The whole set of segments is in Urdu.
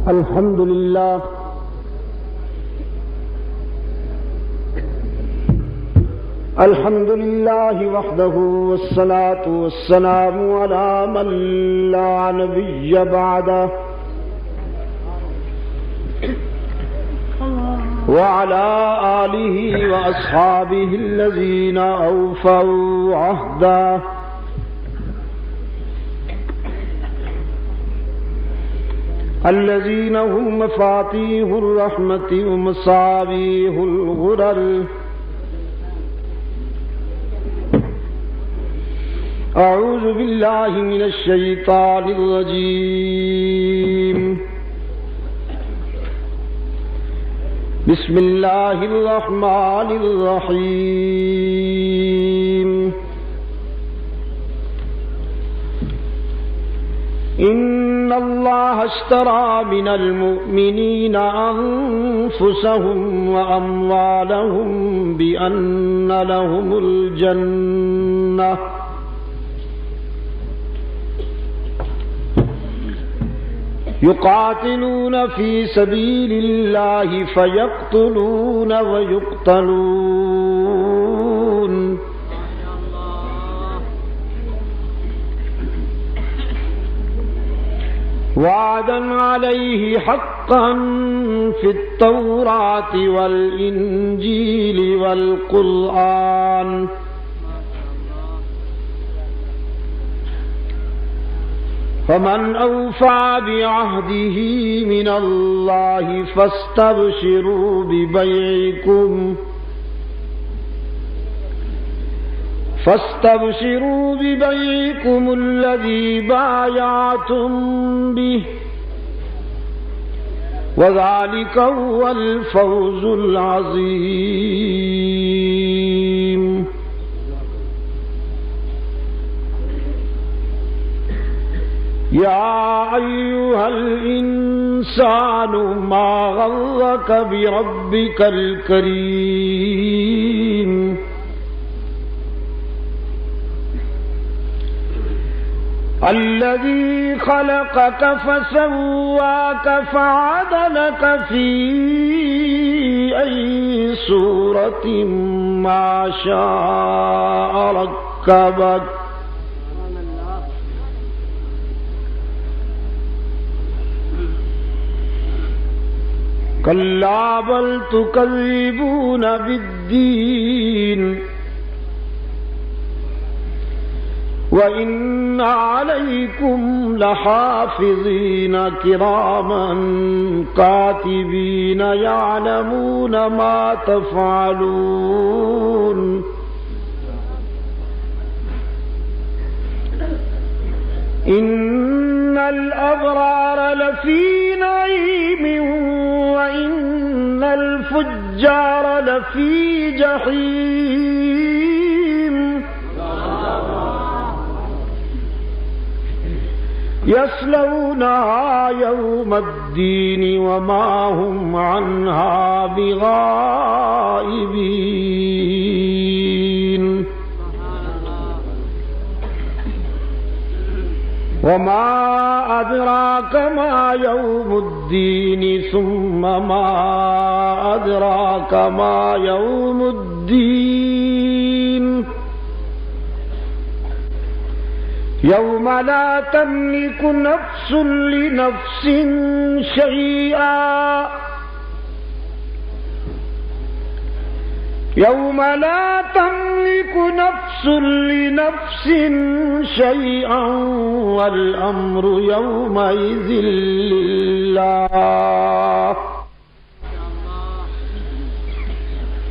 الحمد لله الحمد لله وحده والصلاة والسلام على من لا نبي بعده وعلى آله وأصحابه الذين أوفوا عهده الذين هم مفاتيح الرحمة ومصابيح الغرر. أعوذ بالله من الشيطان الرجيم. بسم الله الرحمن الرحيم. إن الله اشترى من المؤمنين أنفسهم وأموالهم بأن لهم الجنة يقاتلون في سبيل الله فيقتلون ويقتلون وعدا عليه حقا في التوراة والإنجيل والقرآن فمن أوفى بعهده من الله فاستبشروا ببيعكم الذي بايعتم به وذلك هو الفوز العظيم. يا أيها الإنسان ما غرك بربك الكريم الذي خلقك فسواك فعدلك في أي صورة ما شاء ركبك كلا بل تكذبون بالدين وإن عليكم لحافظين كراما كاتبين يعلمون ما تفعلون. إن الأبرار لفي نعيم وإن الفجار لفي جحيم يصلونها يوم الدين وما هم عنها بغائبين. وما أدراك ما يوم الدين ثم ما أدراك ما يوم الدين يوم لا تملك نفس لنفس شيئا يوم لا تملك نفس لنفس شيئا والأمر يومئذ لله.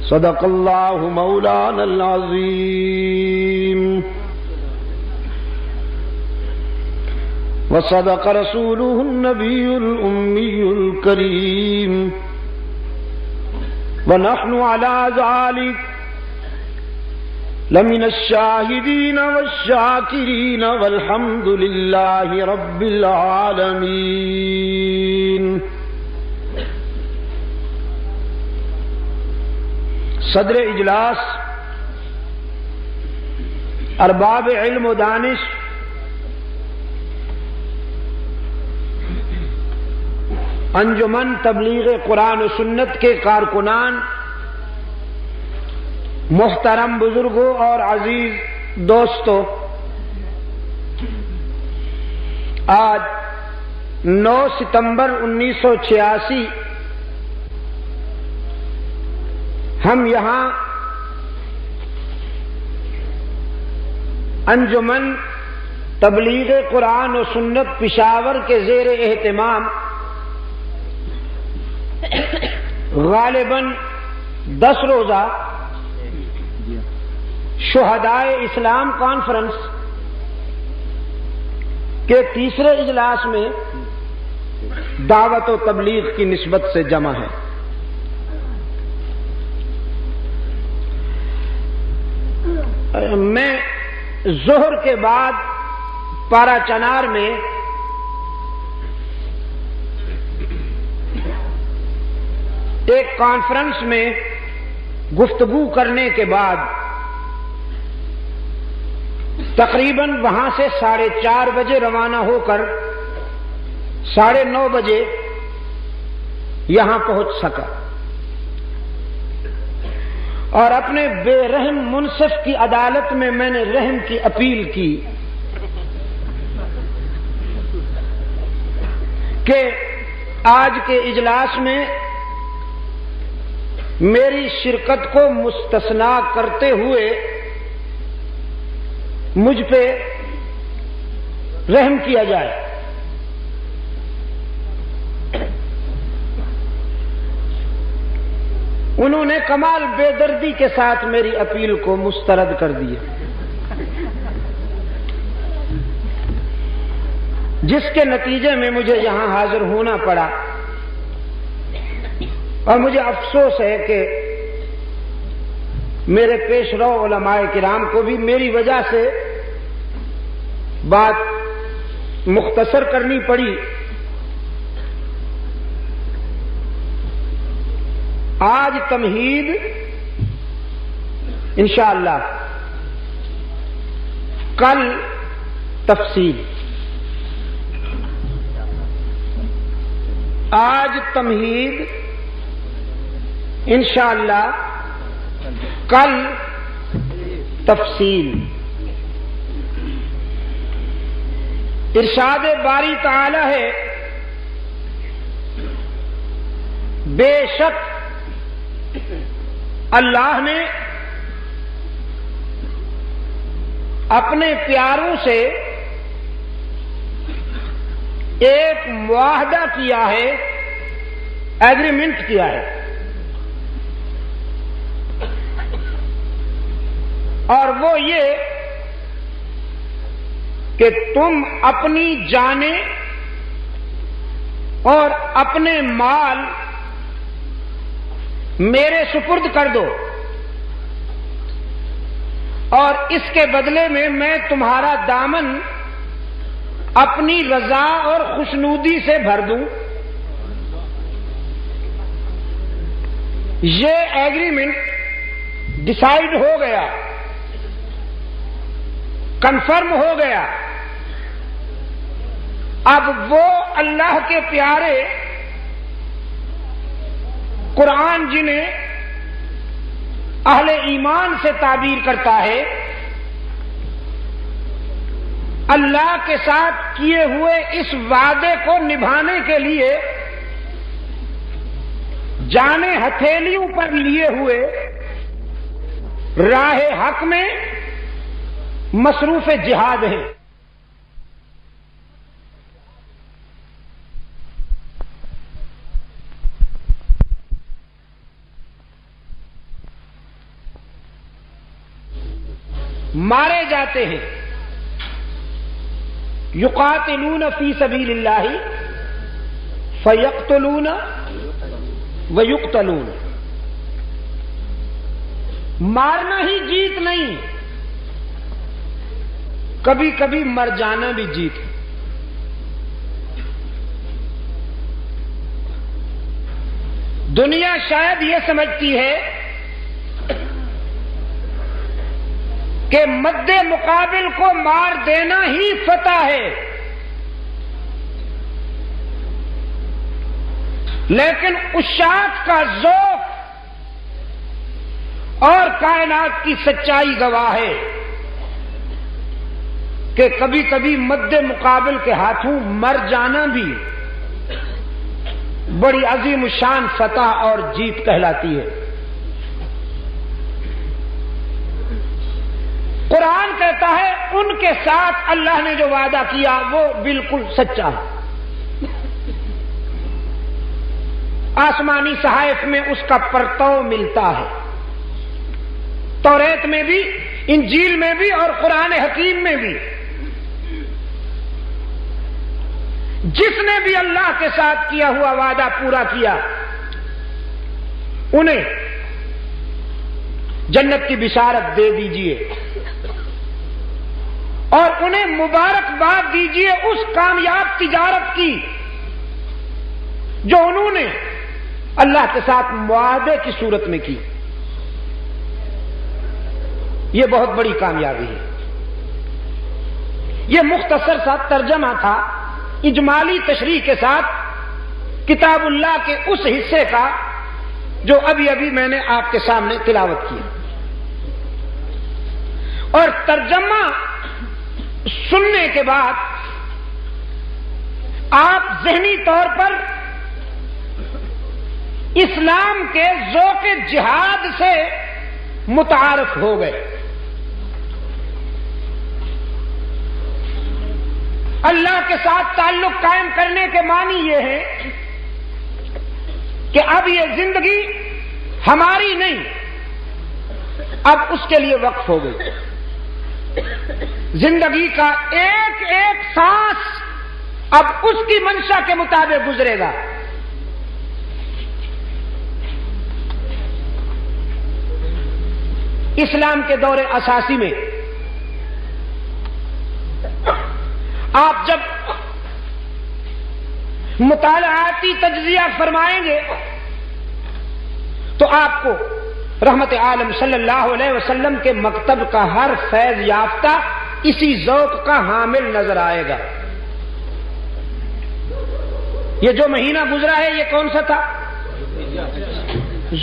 صدق الله مولانا العظيم وصدق رسوله النبي الأمي الكريم ونحن على ذلك لمن الشاهدين والشاكرين والحمد لله رب العالمين. صدر اجلاس ارباب علم و دانش انجمن تبلیغ قرآن و سنت کے کارکنان، محترم بزرگوں اور عزیز دوستوں، آج 9 ستمبر 1986 ہم یہاں انجمن تبلیغ قرآن و سنت پشاور کے زیر اہتمام غالباً 10 روزہ شہدائے اسلام کانفرنس کے تیسرے اجلاس میں دعوت و تبلیغ کی نسبت سے جمع ہے۔ میں ظہر کے بعد پارا چنار میں ایک کانفرنس میں گفتگو کرنے کے بعد تقریباً وہاں سے 4:30 بجے روانہ ہو کر 9:30 بجے یہاں پہنچ سکا اور اپنے بے رحم منصف کی عدالت میں نے رحم کی اپیل کی کہ آج کے اجلاس میں میری شرکت کو مستثنا کرتے ہوئے مجھ پہ رحم کیا جائے۔ انہوں نے کمال بے دردی کے ساتھ میری اپیل کو مسترد کر دیا، جس کے نتیجے میں مجھے یہاں حاضر ہونا پڑا، اور مجھے افسوس ہے کہ میرے پیش رو علماء کرام کو بھی میری وجہ سے بات مختصر کرنی پڑی۔ آج تمہید انشاءاللہ، کل تفصیل۔ آج تمہید انشاءاللہ، کل تفصیل۔ ارشاد باری تعالی ہے، بے شک اللہ نے اپنے پیاروں سے ایک معاہدہ کیا ہے، ایگریمنٹ کیا ہے، اور وہ یہ کہ تم اپنی جانیں اور اپنے مال میرے سپرد کر دو، اور اس کے بدلے میں تمہارا دامن اپنی رضا اور خوشنودی سے بھر دوں۔ یہ ایگریمنٹ ڈیسائیڈ ہو گیا، کنفرم ہو گیا۔ اب وہ اللہ کے پیارے قرآن جنہیں اہل ایمان سے تعبیر کرتا ہے، اللہ کے ساتھ کیے ہوئے اس وعدے کو نبھانے کے لیے جانیں ہتھیلیوں پر لیے ہوئے راہ حق میں مصروف جہاد ہیں۔ مارے جاتے ہیں، یقاتلون فی سبیل اللہ فیقتلون ویقتلون۔ مارنا ہی جیت نہیں، کبھی کبھی مر جانا بھی جیت ہے۔ دنیا شاید یہ سمجھتی ہے کہ مد مقابل کو مار دینا ہی فتح ہے، لیکن عشاق کا ذوق اور کائنات کی سچائی گواہ ہے کہ کبھی کبھی مد مقابل کے ہاتھوں مر جانا بھی بڑی عظیم شان فتح اور جیت کہلاتی ہے۔ قرآن کہتا ہے ان کے ساتھ اللہ نے جو وعدہ کیا وہ بالکل سچا ہے۔ آسمانی صحائف میں اس کا پرتو ملتا ہے، توریت میں بھی، انجیل میں بھی اور قرآن حکیم میں بھی۔ جس نے بھی اللہ کے ساتھ کیا ہوا وعدہ پورا کیا انہیں جنت کی بشارت دے دیجئے اور انہیں مبارکباد دیجئے اس کامیاب تجارت کی جو انہوں نے اللہ کے ساتھ معاہدے کی صورت میں کی۔ یہ بہت بڑی کامیابی ہے۔ یہ مختصر سا ترجمہ تھا اجمالی تشریح کے ساتھ کتاب اللہ کے اس حصے کا جو ابھی ابھی میں نے آپ کے سامنے تلاوت کیا، اور ترجمہ سننے کے بعد آپ ذہنی طور پر اسلام کے ذوق جہاد سے متعارف ہو گئے۔ اللہ کے ساتھ تعلق قائم کرنے کے معنی یہ ہے کہ اب یہ زندگی ہماری نہیں، اب اس کے لیے وقف ہو گئی۔ زندگی کا ایک ایک سانس اب اس کی منشا کے مطابق گزرے گا۔ اسلام کے دور اساسی میں آپ جب مطالعاتی تجزیہ فرمائیں گے تو آپ کو رحمت عالم صلی اللہ علیہ وسلم کے مکتب کا ہر فیض یافتہ اسی ذوق کا حامل نظر آئے گا۔ یہ جو مہینہ گزرا ہے یہ کون سا تھا؟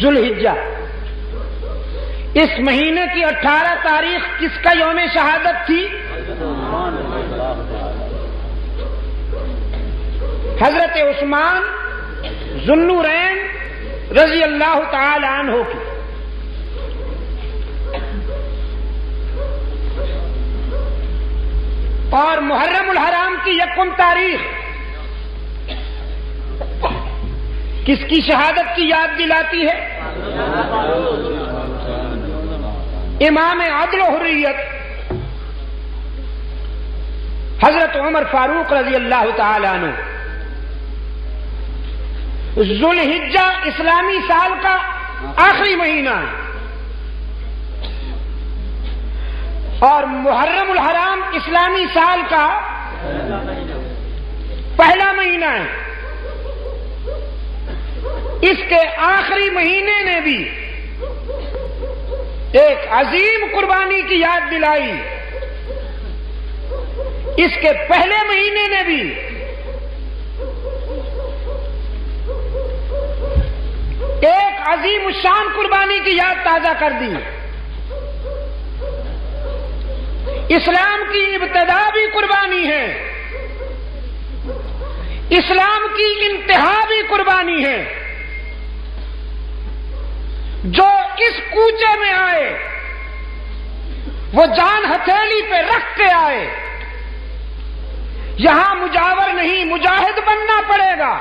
ذو الحجہ۔ اس مہینے کی 18 تاریخ کس کا یوم شہادت تھی؟ حضرت عثمان ذو النورین رضی اللہ تعالی عنہ کی۔ اور محرم الحرام کی 1 تاریخ کس کی شہادت کی یاد دلاتی ہے؟ امام عدل و حریت حضرت عمر فاروق رضی اللہ تعالی عنہ۔ ذو الحجہ اسلامی سال کا آخری مہینہ ہے اور محرم الحرام اسلامی سال کا پہلا مہینہ ہے۔ اس کے آخری مہینے نے بھی ایک عظیم قربانی کی یاد دلائی، اس کے پہلے مہینے نے بھی ایک عظیم الشان قربانی کی یاد تازہ کر دی۔ اسلام کی ابتدا بھی قربانی ہے، اسلام کی انتہا بھی قربانی ہے۔ جو اس کوچے میں آئے وہ جان ہتھیلی پہ رکھ کے آئے۔ یہاں مجاور نہیں مجاہد بننا پڑے گا،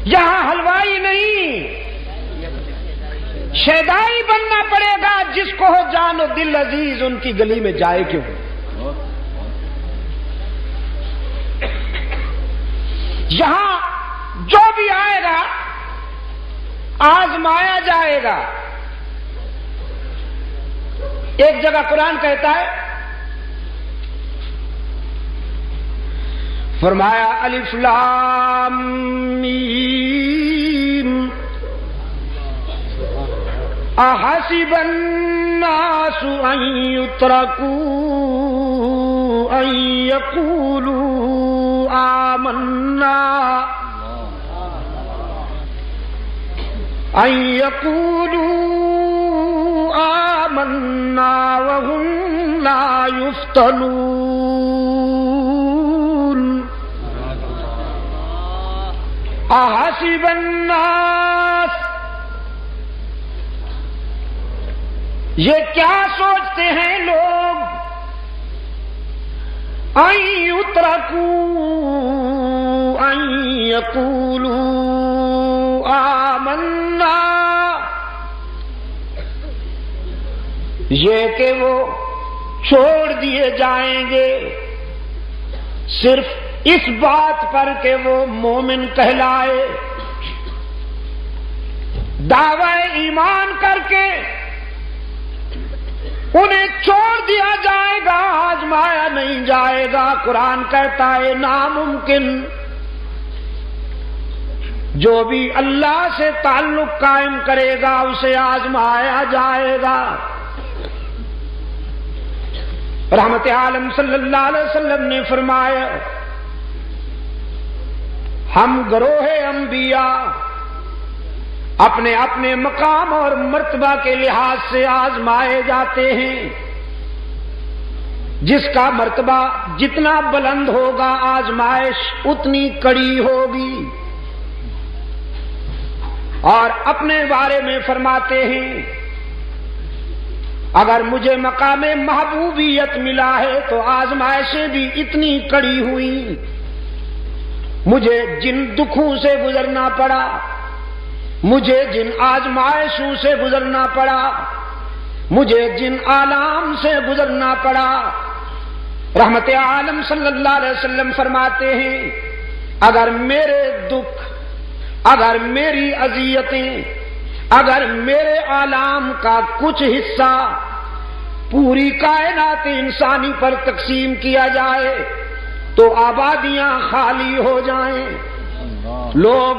یہاں حلوائی نہیں شیدائی بننا پڑے گا۔ جس کو ہو جان و دل عزیز ان کی گلی میں جائے کیوں۔ یہاں جو بھی آئے گا آزمایا جائے گا۔ ایک جگہ قرآن کہتا ہے، فرمایا الف لام میم احسب الناس ان يتركوا ان يقولوا آمنا ان یقولوا آمنا وهم لا یفتنون احسب الناس، یہ کیا سوچتے ہیں لوگ، ان یترکوا ان یقولوا آمنا، یہ کہ وہ چھوڑ دیے جائیں گے صرف اس بات پر کہ وہ مومن کہلائے، دعوی ایمان کر کے انہیں چھوڑ دیا جائے گا، آزمایا نہیں جائے گا۔ قرآن کہتا ہے ناممکن، جو بھی اللہ سے تعلق قائم کرے گا اسے آزمایا جائے گا۔ رحمت عالم صلی اللہ علیہ وسلم نے فرمایا ہم گروہ انبیاء اپنے اپنے مقام اور مرتبہ کے لحاظ سے آزمائے جاتے ہیں، جس کا مرتبہ جتنا بلند ہوگا آزمائش اتنی کڑی ہوگی۔ اور اپنے بارے میں فرماتے ہیں اگر مجھے مقام محبوبیت ملا ہے تو آزمائشیں بھی اتنی کڑی ہوئی، مجھے جن دکھوں سے گزرنا پڑا، مجھے جن آزمائشوں سے گزرنا پڑا، مجھے جن آلام سے گزرنا پڑا، رحمت عالم صلی اللہ علیہ وسلم فرماتے ہیں اگر میرے دکھ، اگر میری اذیتیں، اگر میرے آلام کا کچھ حصہ پوری کائنات انسانی پر تقسیم کیا جائے تو آبادیاں خالی ہو جائیں، لوگ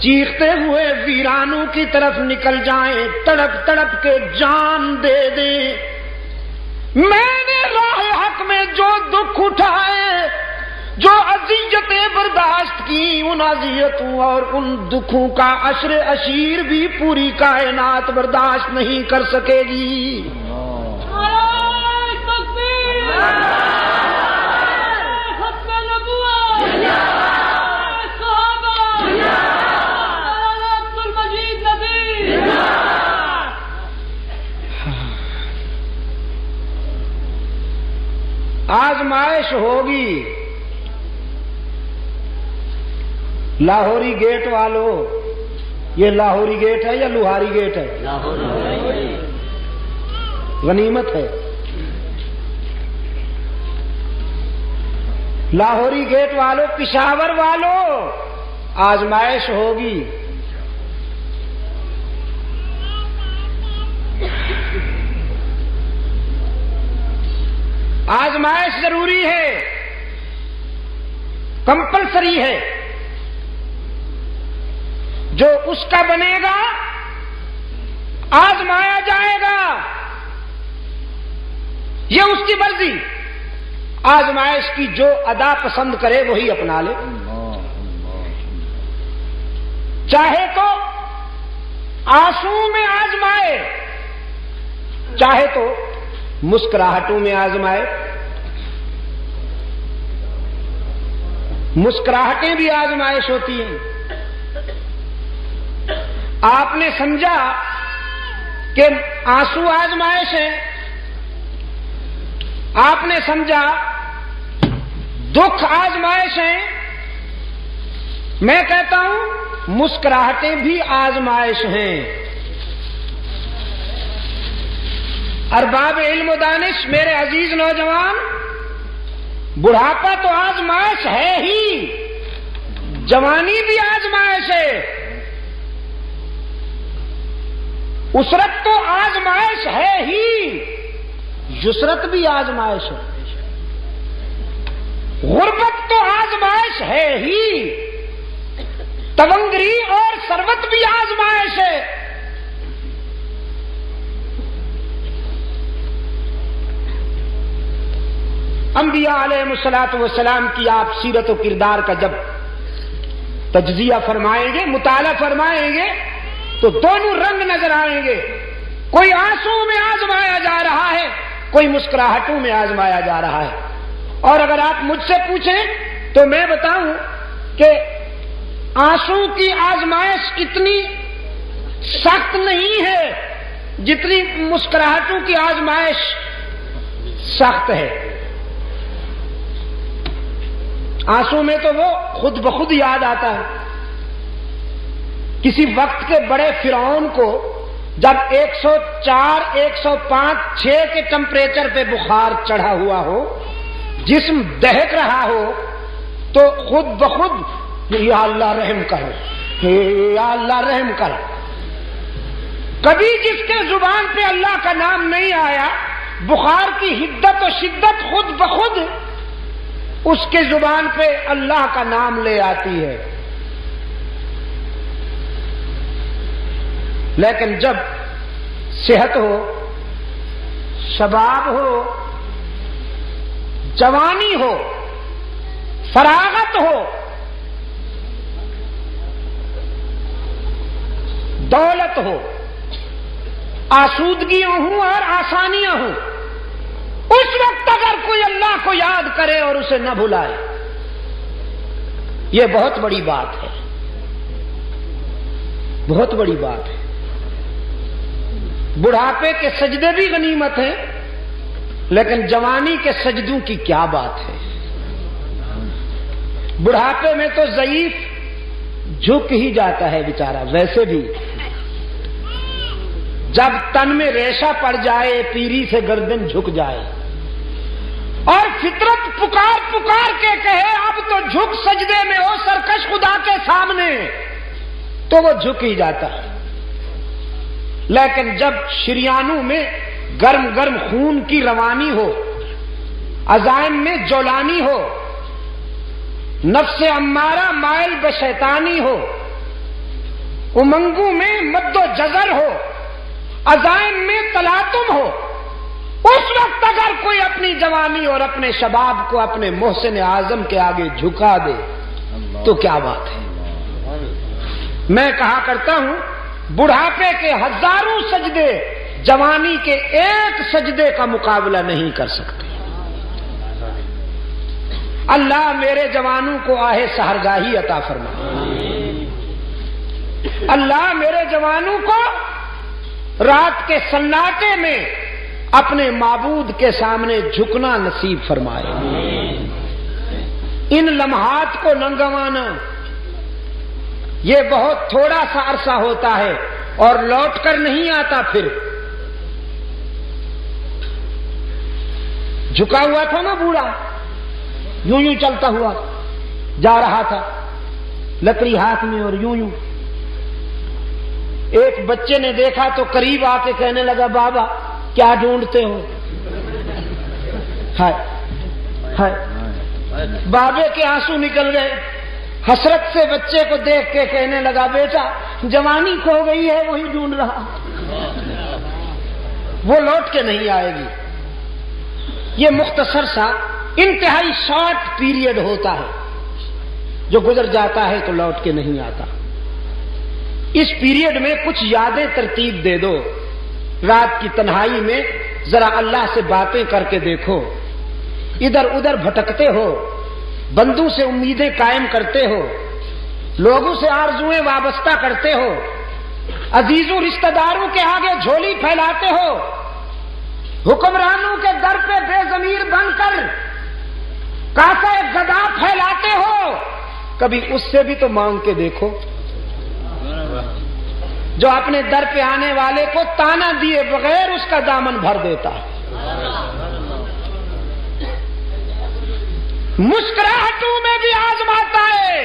چیختے ہوئے ویرانوں کی طرف نکل جائیں، تڑپ تڑپ کے جان دے دیں۔ میں نے راہ حق میں جو دکھ اٹھائے، جو اذیتیں برداشت کی، ان اذیتوں اور ان دکھوں کا عشر اشیر بھی پوری کائنات برداشت نہیں کر سکے گی۔ آزمائش ہوگی۔ لاہوری گیٹ والوں، یہ لاہوری گیٹ ہے یا لوہاری گیٹ ہے؟ غنیمت ہے۔ لاہوری گیٹ والوں، پشاور والوں، آزمائش ہوگی۔ آزمائش ضروری ہے، کمپلسری ہے۔ جو اس کا بنے گا آزمایا جائے گا، یہ اس کی مرضی۔ آزمائش کی جو ادا پسند کرے وہی اپنا لے، چاہے تو آنسو میں آزمائے، چاہے تو مسکراہٹوں میں آزمائے۔ مسکراہٹیں بھی آزمائش ہوتی ہیں۔ آپ نے سمجھا کہ آنسو آزمائش ہے، آپ نے سمجھا دکھ آزمائش ہے، میں کہتا ہوں مسکراہٹیں بھی آزمائش ہیں۔ ارباب علم و دانش، میرے عزیز نوجوان، بڑھاپا تو آزمائش ہے ہی، جوانی بھی آزمائش ہے، اسرت تو آزمائش ہے ہی، یسرت بھی آزمائش ہے، غربت تو آزمائش ہے ہی، تونگری اور ثروت بھی آزمائش ہے۔ انبیاء علیہ الصلوۃ والسلام کی آپ سیرت و کردار کا جب تجزیہ فرمائیں گے، مطالعہ فرمائیں گے، تو تو دونوں رنگ نظر آئیں گے. کوئی آنسو میں آزمایا جا رہا ہے, کوئی مسکراہٹوں میں آزمایا جا رہا ہے. اور اگر آپ مجھ سے پوچھیں تو میں بتاؤں کہ آنسو کی آزمائش اتنی سخت نہیں ہے جتنی مسکراہٹوں کی آزمائش سخت ہے. آنسو میں تو وہ خود بخود یاد آتا ہے. کسی وقت کے بڑے فرعون کو جب 104, 105, 6 کے ٹمپریچر پہ بخار چڑھا ہوا ہو, جسم دہک رہا ہو, تو خود بخود یا اللہ رحم کر, یا اللہ رحم کر. کبھی جس کے زبان پہ اللہ کا نام نہیں آیا, بخار کی حدت و شدت خود بخود اس کے زبان پہ اللہ کا نام لے آتی ہے. لیکن جب صحت ہو, شباب ہو, جوانی ہو, فراغت ہو, دولت ہو, آسودگیاں ہوں اور آسانیاں ہوں, اس وقت اگر کوئی اللہ کو یاد کرے اور اسے نہ بھلائے, یہ بہت بڑی بات ہے, بہت بڑی بات ہے. بڑھاپے کے سجدے بھی غنیمت ہیں, لیکن جوانی کے سجدوں کی کیا بات ہے. بڑھاپے میں تو ضعیف جھک ہی جاتا ہے بیچارہ. ویسے بھی جب تن میں ریشہ پڑ جائے, پیری سے گردن جھک جائے اور فطرت پکار پکار کے کہے اب تو جھک سجدے میں ہو سرکش خدا کے سامنے, تو وہ جھک ہی جاتا ہے. لیکن جب شریانوں میں گرم گرم خون کی روانی ہو, عزائم میں جولانی ہو, نفس امارہ مائل بشیطانی ہو, امنگوں میں مد و جزر ہو, عزائم میں تلاطم ہو, اس وقت اگر کوئی اپنی جوانی اور اپنے شباب کو اپنے محسن اعظم کے آگے جھکا دے تو کیا بات ہے. میں کہا کرتا ہوں بڑھاپے کے ہزاروں سجدے جوانی کے ایک سجدے کا مقابلہ نہیں کر سکتے. اللہ میرے جوانوں کو آہ سحرگاہی عطا فرمائے. اللہ میرے جوانوں کو رات کے سناٹے میں اپنے معبود کے سامنے جھکنا نصیب فرمائے. ان لمحات کو نہ گنوانا. یہ بہت تھوڑا سا عرصہ ہوتا ہے اور لوٹ کر نہیں آتا. پھر جھکا ہوا تھا نا بوڑھا, یوں یوں چلتا ہوا جا رہا تھا, لکڑی ہاتھ میں اور یوں یوں. ایک بچے نے دیکھا تو قریب آ کے کہنے لگا بابا کیا ڈھونڈتے ہو. ہائے ہائے, بابے کے آنسو نکل گئے. حسرت سے بچے کو دیکھ کے کہنے لگا بیٹا جوانی کھو گئی ہے وہی ڈھونڈ رہا, وہ لوٹ کے نہیں آئے گی. یہ مختصر سا انتہائی شارٹ پیریڈ ہوتا ہے جو گزر جاتا ہے تو لوٹ کے نہیں آتا. اس پیریڈ میں کچھ یادیں ترتیب دے دو. رات کی تنہائی میں ذرا اللہ سے باتیں کر کے دیکھو. ادھر ادھر بھٹکتے ہو, بندوں سے امیدیں قائم کرتے ہو, لوگوں سے آرزویں وابستہ کرتے ہو, عزیزوں رشتہ داروں کے آگے جھولی پھیلاتے ہو, حکمرانوں کے در پہ بے ضمیر بن کر کاسہ گدا پھیلاتے ہو. کبھی اس سے بھی تو مانگ کے دیکھو جو اپنے در پہ آنے والے کو تانا دیے بغیر اس کا دامن بھر دیتا ہے. مسکراہٹوں میں بھی آزماتا ہے,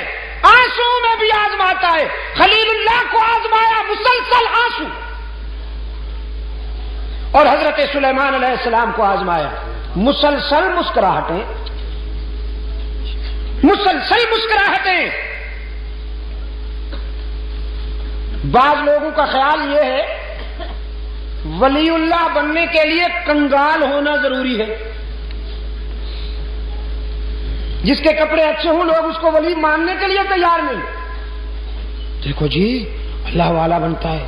آنسو میں بھی آزماتا ہے. خلیل اللہ کو آزمایا مسلسل آنسو, اور حضرت سلیمان علیہ السلام کو آزمایا مسلسل مسکراہٹیں, مسلسل مسکراہٹیں. بعض لوگوں کا خیال یہ ہے ولی اللہ بننے کے لیے کنگال ہونا ضروری ہے. جس کے کپڑے اچھے ہوں لوگ اس کو ولی ماننے کے لیے تیار نہیں. دیکھو جی اللہ والا بنتا ہے،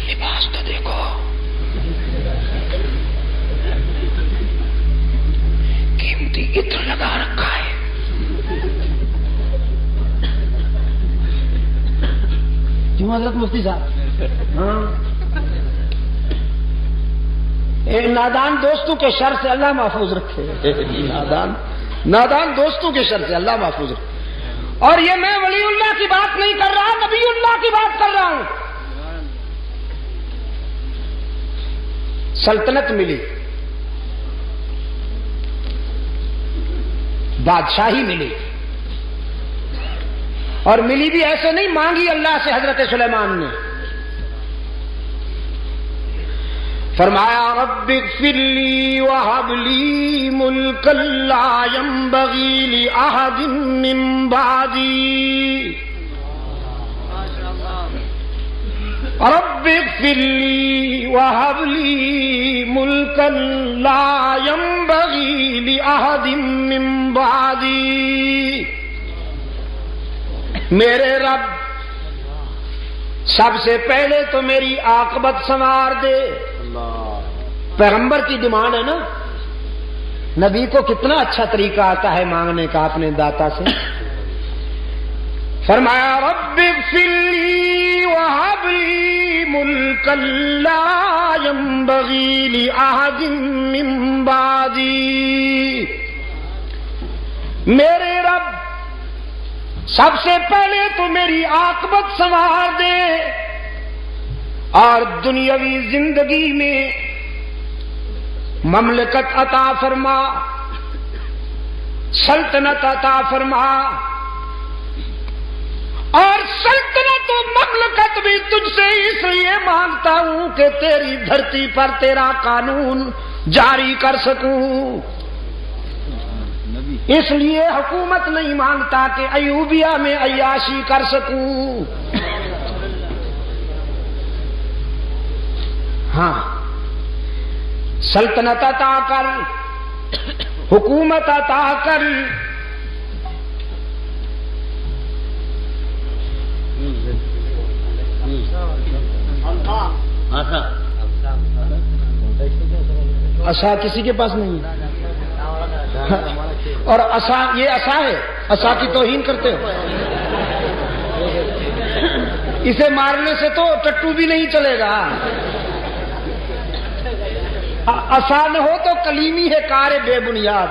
لباس تو دیکھو، قیمتی عطر لگا رکھا ہے، کیوں حضرت مفتی صاحب؟ ہاں، نادان دوستوں کے شر سے اللہ محفوظ رکھے، نادان دوستوں کے شر سے اللہ محفوظ رکھے۔ اور یہ میں ولی اللہ کی بات نہیں کر رہا، نبی اللہ کی بات کر رہا ہوں۔ سلطنت ملی، بادشاہی ملی، اور ملی بھی ایسے نہیں، مانگی اللہ سے حضرت سلیمان نے۔ فرمایا رب اغفر لی وہب لی ملکا لا ینبغی لأحد من بعدی، رب اغفر لی وہب لی ملکا لا ینبغی لأحد من بعدی، میرے رب سب سے پہلے تو میری عاقبت سنوار دے۔ پیغمبر کی ڈیمانڈ ہے نا، نبی کو کتنا اچھا طریقہ آتا ہے مانگنے کا اپنے داتا سے۔ فرمایا رب اغفر لی وہب لی ملکا لا ینبغی لأحد من بعدی، میرے رب سب سے پہلے تو میری عاقبت سنوار دے، اور دنیاوی زندگی میں مملکت عطا فرما، سلطنت عطا فرما، اور سلطنت و مملکت بھی تجھ سے اس لیے مانگتا ہوں کہ تیری دھرتی پر تیرا قانون جاری کر سکوں، اس لیے حکومت نہیں مانگتا کہ ایوبیہ میں عیاشی کر سکوں۔ ہاں، سلطنت عطا کر، حکومت عطا کر، عصا کسی کے پاس نہیں ہے، اور عصا یہ عصا ہے، عصا کی توہین کرتے ہو، اسے مارنے سے تو ٹٹو بھی نہیں چلے گا، آسان ہو تو کلیمی ہے کار بے بنیاد،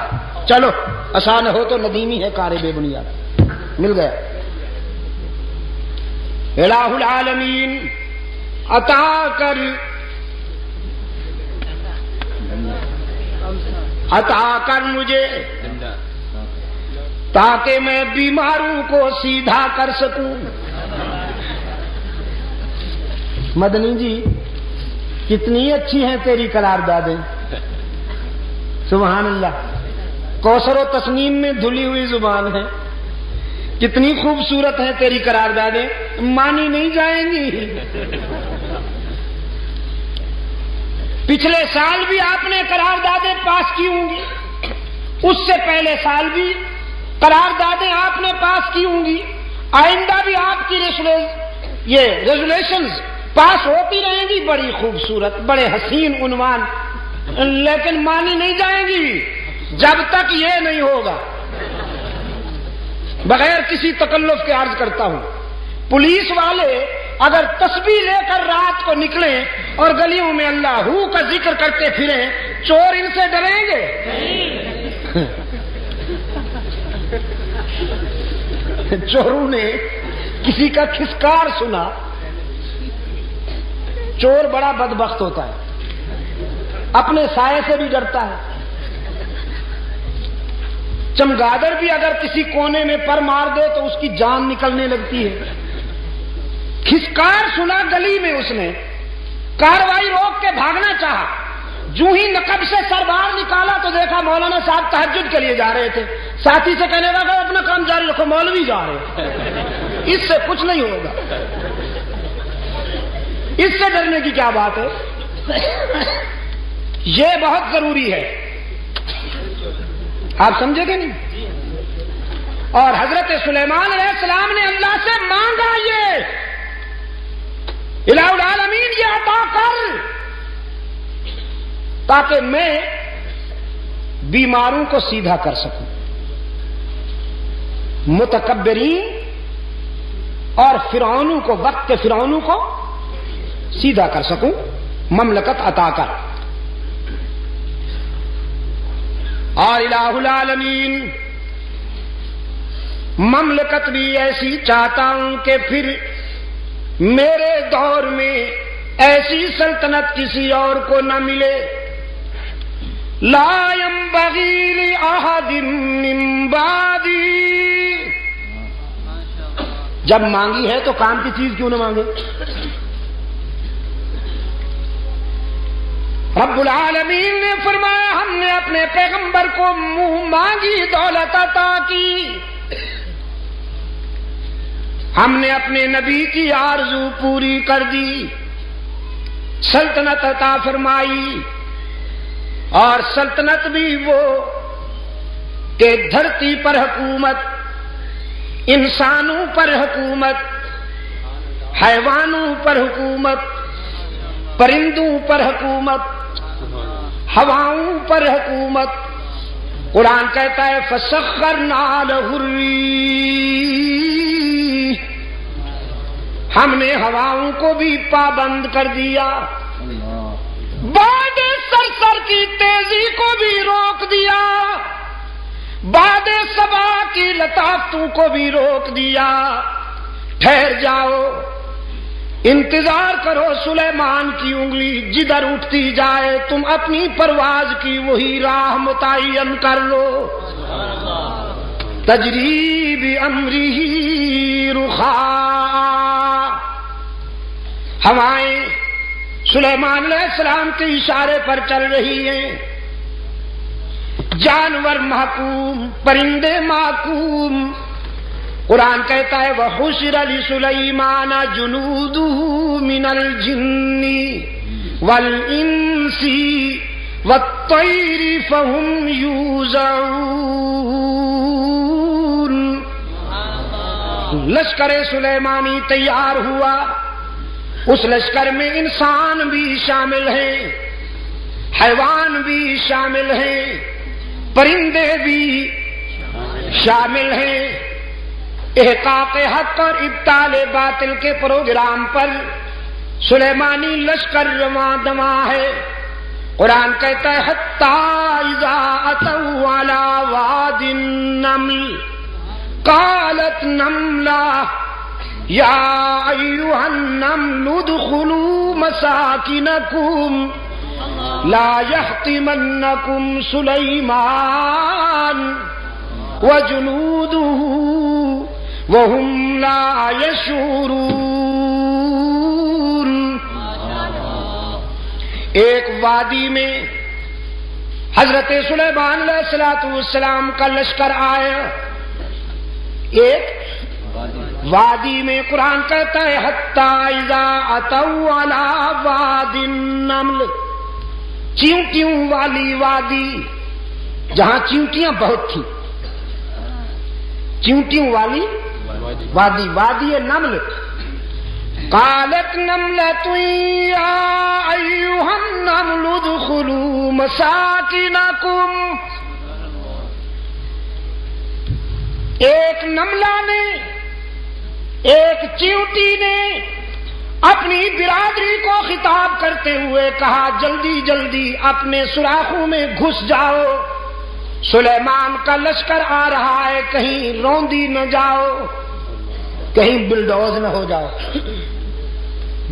چلو آسان ہو تو ندیمی ہے کار بے بنیاد، مل گیا۔ الہ العالمین عطا کر، عطا کر مجھے تاکہ میں بیماروں کو سیدھا کر سکوں۔ مدنی جی کتنی اچھی ہیں تیری قراردادیں، سبحان اللہ، کوثر و تسنیم میں دھلی ہوئی زبان ہے، کتنی خوبصورت ہیں تیری قراردادیں، مانی نہیں جائیں گی۔ پچھلے سال بھی آپ نے قراردادیں پاس کی ہوں گی، اس سے پہلے سال بھی قراردادیں آپ نے پاس کی ہوں گی، آئندہ بھی آپ کی ریزولیشنز پاس ہوتی رہیں گی، بڑی خوبصورت، بڑے حسین عنوان، لیکن مانی نہیں جائیں گی جب تک یہ نہیں ہوگا۔ بغیر کسی تکلف کے عرض کرتا ہوں، پولیس والے اگر تسبیح لے کر رات کو نکلیں اور گلیوں میں اللہ ہو کا ذکر کرتے پھریں، چور ان سے ڈریں گے؟ چوروں نے کسی کا کھسکار سنا، چور بڑا بدبخت ہوتا ہے، اپنے سائے سے بھی ڈرتا ہے۔ چمگادڑ بھی اگر کسی کونے میں پر مار دے تو اس کی جان نکلنے لگتی ہے۔ کھسکار سنا گلی میں، اس نے کاروائی روک کے بھاگنا چاہا، جو ہی نقب سے سر باہر نکالا تو دیکھا مولانا صاحب تہجد کے لیے جا رہے تھے، ساتھی سے کہنے لگا اپنا کام جاری رکھو، مولوی جا رہے ہیں، اس سے کچھ نہیں ہوگا، اس سے ڈرنے کی کیا بات ہے؟ یہ بہت ضروری ہے، آپ سمجھے گے نہیں؟ اور حضرت سلیمان علیہ السلام نے اللہ سے مانگا یہ الہ العالمین یہ عطا کر تاکہ میں بیماروں کو سیدھا کر سکوں، متکبرین اور فرعونوں کو، وقت کے فرعونوں کو سیدھا کر سکوں، مملکت عطا کر۔ اور الہ العالمین مملکت بھی ایسی چاہتا ہوں کہ پھر میرے دور میں ایسی سلطنت کسی اور کو نہ ملے، لا ينبغي لأحد من بعدی۔ جب مانگی ہے تو کام کی چیز کیوں نہ مانگے؟ رب العالمین نے فرمایا ہم نے اپنے پیغمبر کو منہ مانگی دولت عطا کی، ہم نے اپنے نبی کی آرزو پوری کر دی، سلطنت عطا فرمائی، اور سلطنت بھی وہ کہ دھرتی پر حکومت، انسانوں پر حکومت، حیوانوں پر حکومت، پرندوں پر حکومت، ہواؤں پر حکومت۔ قرآن کہتا ہے فسخرنا لہ الریح، ہم نے ہواؤں کو بھی پابند کر دیا، باد سرسر کی تیزی کو بھی روک دیا، باد صبا کی لطافتوں کو بھی روک دیا۔ ٹھہر جاؤ، انتظار کرو، سلیمان کی انگلی جدھر اٹھتی جائے تم اپنی پرواز کی وہی راہ متعین کر لو۔ تجری بامرہ رخاء، ہوائیں سلیمان علیہ السلام کے اشارے پر چل رہی ہیں، جانور محکوم، پرندے محکوم۔ قرآن کہتا ہے وَحُشِرَ لِسُلَيْمَانَ جُنُودُهُ مِنَ الْجِنِّ وَالْإِنسِ وَالطَّيْرِ فَهُمْ يُوزَعُونَ۔ لشکر سلیمانی تیار ہوا، اس لشکر میں انسان بھی شامل ہیں، حیوان بھی شامل ہیں، پرندے بھی شامل ہیں۔ احقاق حق اور ابطال باطل کے پروگرام پر سلیمانی لشکر رواں دواں ہے۔ قرآن کہتا ہے حتی اذا اتوا علی واد النمل قالت نملہ یا ایھا النمل ادخلوا مساکنکم لا یحطمنکم سلیمان وجنودہ وَهُمْ لَا يَشْعُرُونَ۔ ایک وادی میں حضرت سلیمان علیہ السلام کا لشکر آیا، ایک وادی میں۔ قرآن کہتا ہے حتی اذا اتوا علی واد النمل، چیونٹیوں والی وادی، جہاں چیونٹیاں بہت تھیں، چیونٹیوں والی وادی، وادی نمل۔ قالت نملۃ یا ایھا النمل ادخلوا مساکنکم، ایک نملہ نے، ایک چیونٹی نے اپنی برادری کو خطاب کرتے ہوئے کہا جلدی جلدی اپنے سوراخوں میں گھس جاؤ، سلیمان کا لشکر آ رہا ہے، کہیں روندی نہ جاؤ، کہیں بلڈوز نہ ہو جاؤ،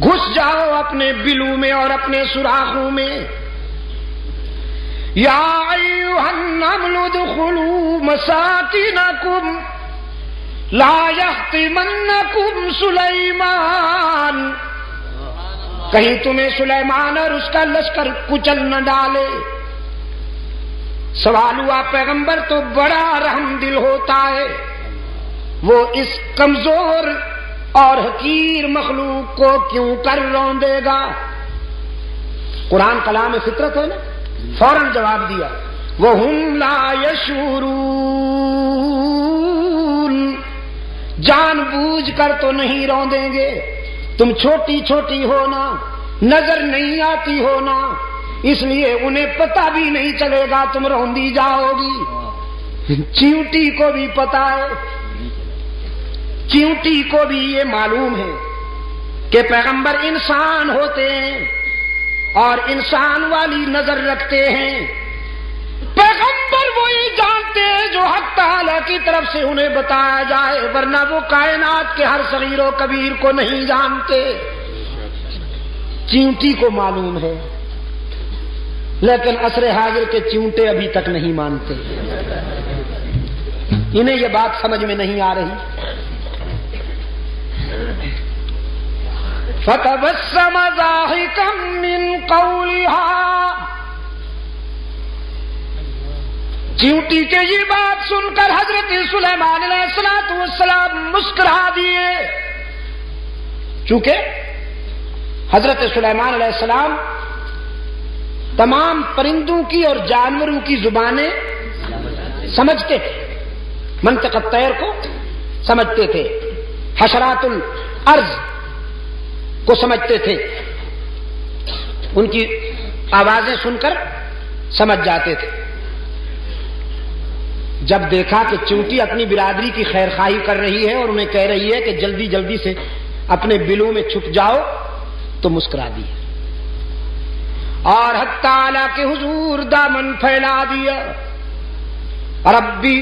گھس جاؤ اپنے بلوں میں اور اپنے سوراخوں میں۔ یا ایھا النمل ادخلوا مساکنکم لا یحطمنکم سلیمان، کہیں تمہیں سلیمان اور اس کا لشکر کچل نہ ڈالے۔ سوال ہوا پیغمبر تو بڑا رحم دل ہوتا ہے، وہ اس کمزور اور حقیر مخلوق کو کیوں کر روندے گا؟ قرآن کلام فطرت ہے نا، فوراً جواب دیا وَهُمْ لَا يَشْعُرُونَ، جان بوجھ کر تو نہیں روندیں گے، تم چھوٹی چھوٹی ہو نا، نظر نہیں آتی ہو نا، اس لیے انہیں پتہ بھی نہیں چلے گا تم روندی جاؤ گی۔ چیونٹی کو بھی پتا ہے، چیونٹی کو بھی یہ معلوم ہے کہ پیغمبر انسان ہوتے ہیں اور انسان والی نظر رکھتے ہیں۔ پیغمبر وہی جانتے ہیں جو حق تعالی کی طرف سے انہیں بتایا جائے، ورنہ وہ کائنات کے ہر صغیر و کبیر کو نہیں جانتے۔ چیونٹی کو معلوم ہے، لیکن عصر حاضر کے چیونٹے ابھی تک نہیں مانتے، انہیں یہ بات سمجھ میں نہیں آ رہی۔ فَتَبَسَّمَ ضَاحِكًا مِّن قَوْلِهَا، چیونٹی کے یہ بات سن کر حضرت سلیمان علیہ السلام مسکرا دیے، چونکہ حضرت سلیمان علیہ السلام تمام پرندوں کی اور جانوروں کی زبانیں سمجھتے تھے، منطق الطیر کو سمجھتے تھے، حشرات الارض کو سمجھتے تھے، ان کی آوازیں سن کر سمجھ جاتے تھے۔ جب دیکھا کہ چیونٹی اپنی برادری کی خیر خواہی کر رہی ہے اور انہیں کہہ رہی ہے کہ جلدی جلدی سے اپنے بلوں میں چھپ جاؤ، تو مسکرا دی اور حق تعالی کے حضور دامن پھیلا دیا۔ ربی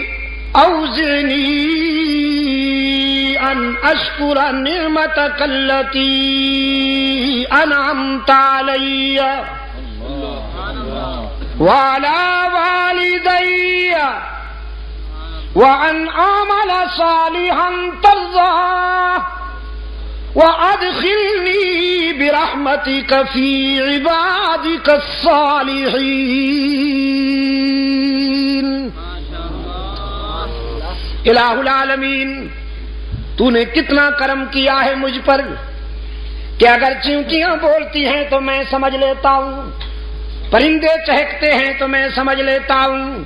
اوزعنی ان اشکر نعمتک التی انعمت علی وعلی والدی وان اعمل صالحا ترضاه وادخلنی برحمتک فی عبادک الصالحین۔ الہ العالمین، تو نے کتنا کرم کیا ہے مجھ پر کہ اگر چیونٹیاں بولتی ہیں تو میں سمجھ لیتا ہوں، پرندے چہکتے ہیں تو میں سمجھ لیتا ہوں،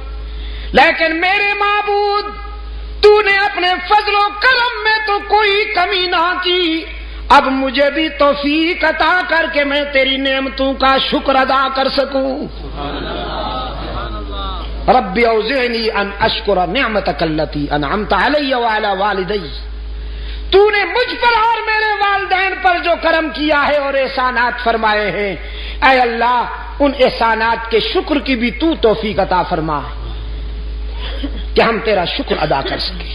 لیکن میرے معبود تو نے اپنے فضل و کرم میں تو کوئی کمی نہ کی، اب مجھے بھی توفیق عطا کر کے میں تیری نعمتوں کا شکر ادا کر سکوں۔ رب اوزعنی ان اشکر نعمتک التی انعمت علی وعلی والدی، تو نے مجھ پر اور میرے والدین پر جو کرم کیا ہے اور احسانات فرمائے ہیں، اے اللہ ان احسانات کے شکر کی بھی تو توفیق عطا فرما کہ ہم تیرا شکر ادا کر سکیں۔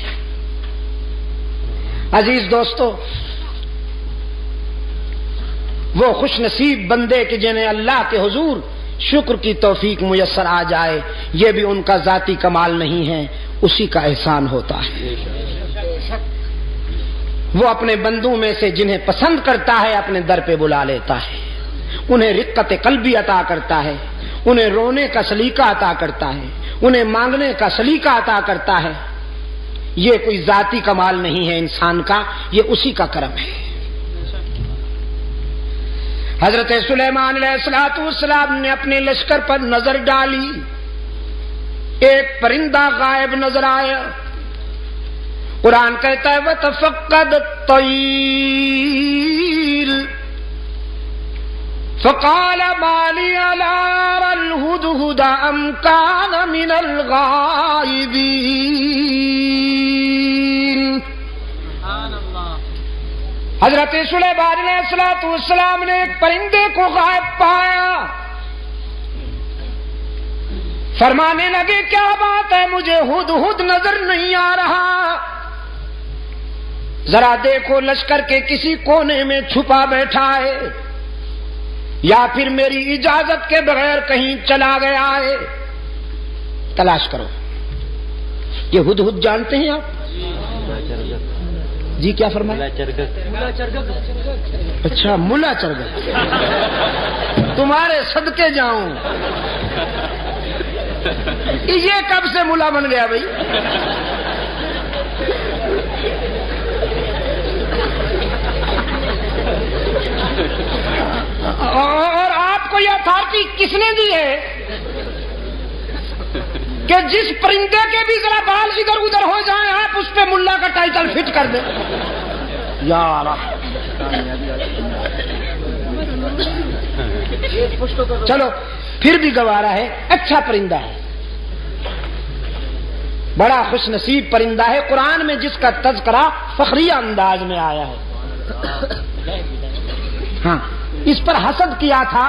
عزیز دوستو، وہ خوش نصیب بندے کہ جنہیں اللہ کے حضور شکر کی توفیق میسر آ جائے، یہ بھی ان کا ذاتی کمال نہیں ہے، اسی کا احسان ہوتا ہے۔ وہ اپنے بندوں میں سے جنہیں پسند کرتا ہے اپنے در پہ بلا لیتا ہے، انہیں رقت قلبی عطا کرتا ہے، انہیں رونے کا سلیقہ عطا کرتا ہے، انہیں مانگنے کا سلیقہ عطا کرتا ہے۔ یہ کوئی ذاتی کمال نہیں ہے انسان کا، یہ اسی کا کرم ہے۔ حضرت سلیمان علیہ السلام نے اپنے لشکر پر نظر ڈالی، ایک پرندہ غائب نظر آیا۔ قرآن کہتا ہے وَتَفَقَّدَ الطَّيْرَ فَقَالَ مَا لِيَ لَا أَرَى الْهُدْهُدَ أَمْ كَانَ مِنَ الْغَائِبِينَ۔ حضرت سلیمان علیہ السلام نے ایک پرندے کو غائب پایا، فرمانے لگے کیا بات ہے، مجھے ہدہد نظر نہیں آ رہا، ذرا دیکھو لشکر کے کسی کونے میں چھپا بیٹھا ہے یا پھر میری اجازت کے بغیر کہیں چلا گیا ہے، تلاش کرو۔ یہ ہدہد جانتے ہیں آپ؟ جی کیا فرمایا؟ اچھا ملا چرگت، تمہارے صدقے جاؤں، یہ کب سے ملا بن گیا بھائی؟ اور آپ کو یہ اتھارٹی کس نے دی ہے کہ جس پرندے کے بھی ذرا بال ادھر ادھر ہو جائیں آپ اس پہ ملا کا ٹائٹل فٹ کر دیں؟ یار چلو پھر بھی گوارا ہے، اچھا پرندہ ہے، بڑا خوش نصیب پرندہ ہے، قرآن میں جس کا تذکرہ فخریہ انداز میں آیا ہے۔ ہاں، اس پر حسد کیا تھا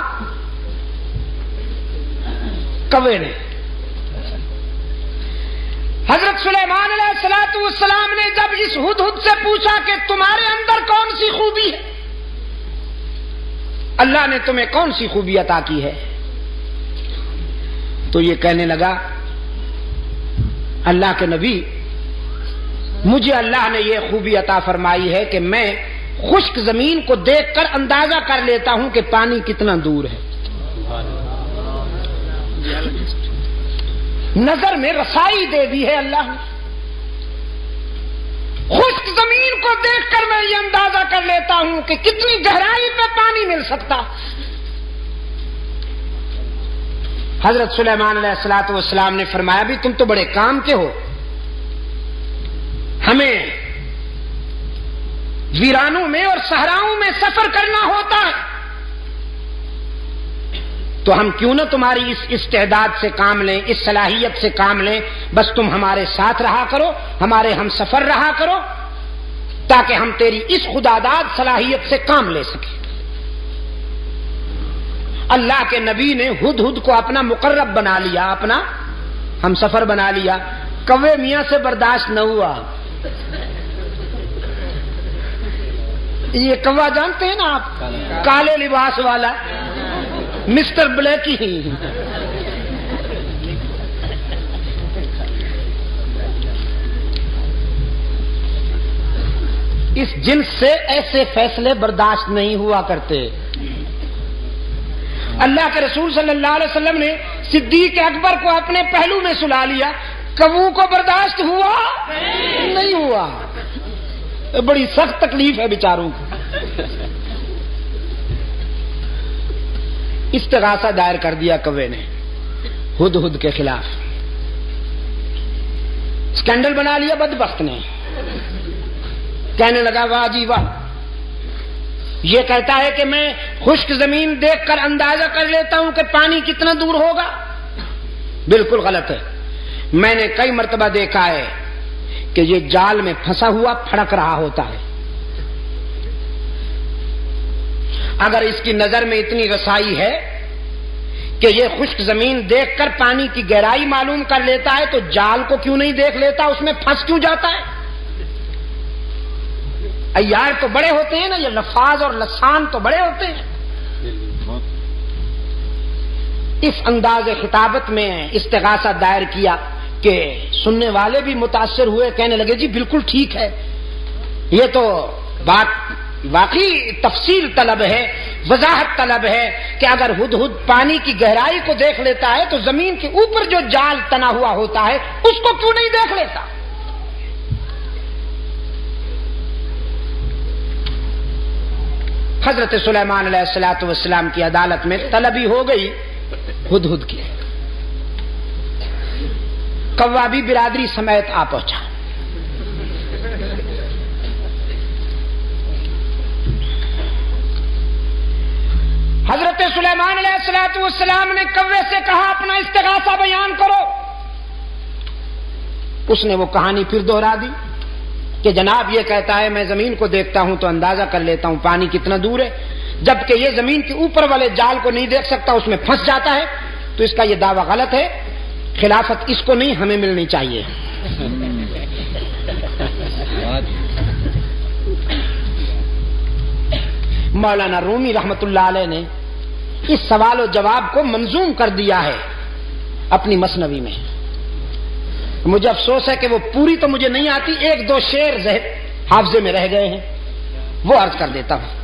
کوے نے۔ حضرت سلیمان علیہ السلام نے جب اس ہدہد سے پوچھا کہ تمہارے اندر کون سی خوبی ہے، اللہ نے تمہیں کون سی خوبی عطا کی ہے، تو یہ کہنے لگا اللہ کے نبی، مجھے اللہ نے یہ خوبی عطا فرمائی ہے کہ میں خشک زمین کو دیکھ کر اندازہ کر لیتا ہوں کہ پانی کتنا دور ہے۔ نظر میں رسائی دے دی ہے اللہ نے، خشک زمین کو دیکھ کر میں یہ اندازہ کر لیتا ہوں کہ کتنی گہرائی پہ پانی مل سکتا۔ حضرت سلیمان علیہ السلام نے فرمایا بھی تم تو بڑے کام کے ہو، ہمیں ویرانوں میں اور صحراؤں میں سفر کرنا ہوتا ہے، تو ہم کیوں نہ تمہاری اس استعداد سے کام لیں، اس صلاحیت سے کام لیں، بس تم ہمارے ساتھ رہا کرو، ہمارے ہم سفر رہا کرو، تاکہ ہم تیری اس خداداد صلاحیت سے کام لے سکیں۔ اللہ کے نبی نے ہدہد کو اپنا مقرب بنا لیا، اپنا ہم سفر بنا لیا۔ کوے میاں سے برداشت نہ ہوا۔ یہ کوا جانتے ہیں نا آپ، کالے لباس والا مسٹر بلیکی ہی، اس جنس سے ایسے فیصلے برداشت نہیں ہوا کرتے۔ اللہ کے رسول صلی اللہ علیہ وسلم نے صدیق اکبر کو اپنے پہلو میں سلا لیا، کبو کو برداشت ہوا نہیں ہوا، بڑی سخت تکلیف ہے بیچاروں کو۔ استغاثہ دائر کر دیا کوے نے ہدہد کے خلاف، اسکینڈل بنا لیا بدبخت نے، کہنے لگا واہ جی واہ، یہ کہتا ہے کہ میں خشک زمین دیکھ کر اندازہ کر لیتا ہوں کہ پانی کتنا دور ہوگا۔ بالکل غلط ہے، میں نے کئی مرتبہ دیکھا ہے کہ یہ جال میں پھنسا ہوا پھڑک رہا ہوتا ہے۔ اگر اس کی نظر میں اتنی رسائی ہے کہ یہ خشک زمین دیکھ کر پانی کی گہرائی معلوم کر لیتا ہے، تو جال کو کیوں نہیں دیکھ لیتا، اس میں پھنس کیوں جاتا ہے؟ عیار تو بڑے ہوتے ہیں نا، یہ لفاظ اور لسان تو بڑے ہوتے ہیں۔ اس انداز خطابت میں استغاثہ دائر کیا کہ سننے والے بھی متاثر ہوئے، کہنے لگے جی بالکل ٹھیک ہے، یہ تو بات واقعی تفصیل طلب ہے، وضاحت طلب ہے کہ اگر ہدہد پانی کی گہرائی کو دیکھ لیتا ہے تو زمین کے اوپر جو جال تنا ہوا ہوتا ہے اس کو کیوں نہیں دیکھ لیتا؟ حضرت سلیمان علیہ السلام کی عدالت میں طلبی ہو گئی ہدہد کی، کوا بھی برادری سمیت آ پہنچا۔ حضرت سلیمان علیہ السلام نے کوے سے کہا اپنا استغاثہ بیان کرو۔ اس نے وہ کہانی پھر دوہرا دی کہ جناب یہ کہتا ہے میں زمین کو دیکھتا ہوں تو اندازہ کر لیتا ہوں پانی کتنا دور ہے، جبکہ یہ زمین کے اوپر والے جال کو نہیں دیکھ سکتا، اس میں پھنس جاتا ہے، تو اس کا یہ دعویٰ غلط ہے، خلافت اس کو نہیں ہمیں ملنی چاہیے۔ مولانا رومی رحمت اللہ علیہ نے اس سوال و جواب کو منظوم کر دیا ہے اپنی مثنوی میں۔ مجھے افسوس ہے کہ وہ پوری تو مجھے نہیں آتی، ایک دو شعر حافظے میں رہ گئے ہیں، وہ عرض کر دیتا ہوں۔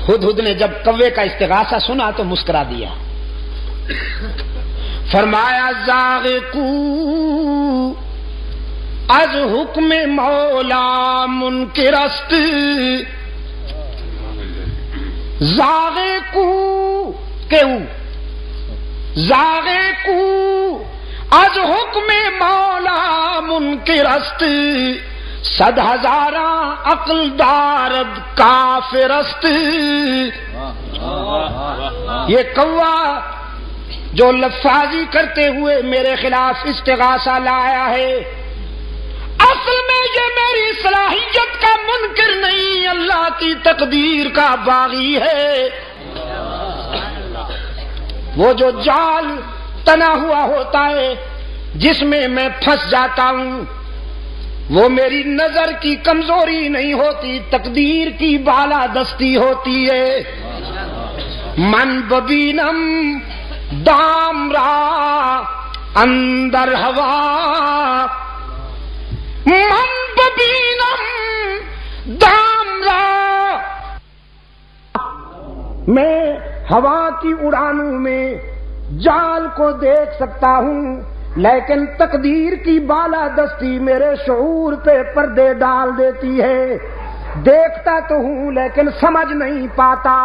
ہدہد نے جب کوے کا استغاثہ سنا تو مسکرا دیا، فرمایا زاغ کو از حکم مولا منکر است، زاغ کو زاغ کو از حکم مولا منکر است، 100,000 عقل دارد کافر است. یہ کوا جو لفاظی کرتے ہوئے میرے خلاف استغاثہ لایا ہے، اصل میں یہ میری صلاحیت کا منکر نہیں، اللہ کی تقدیر کا باغی ہے. وہ جو جال تنا ہوا ہوتا ہے جس میں میں پھنس جاتا ہوں، وہ میری نظر کی کمزوری نہیں ہوتی، تقدیر کی بالادستی ہوتی ہے. من ببینم دام را اندر ہوا، من ببینم دام را. میں ہوا کی اڑانوں میں جال کو دیکھ سکتا ہوں، لیکن تقدیر کی بالادستی میرے شعور پہ پردے ڈال دیتی ہے. دیکھتا تو ہوں لیکن سمجھ نہیں پاتا،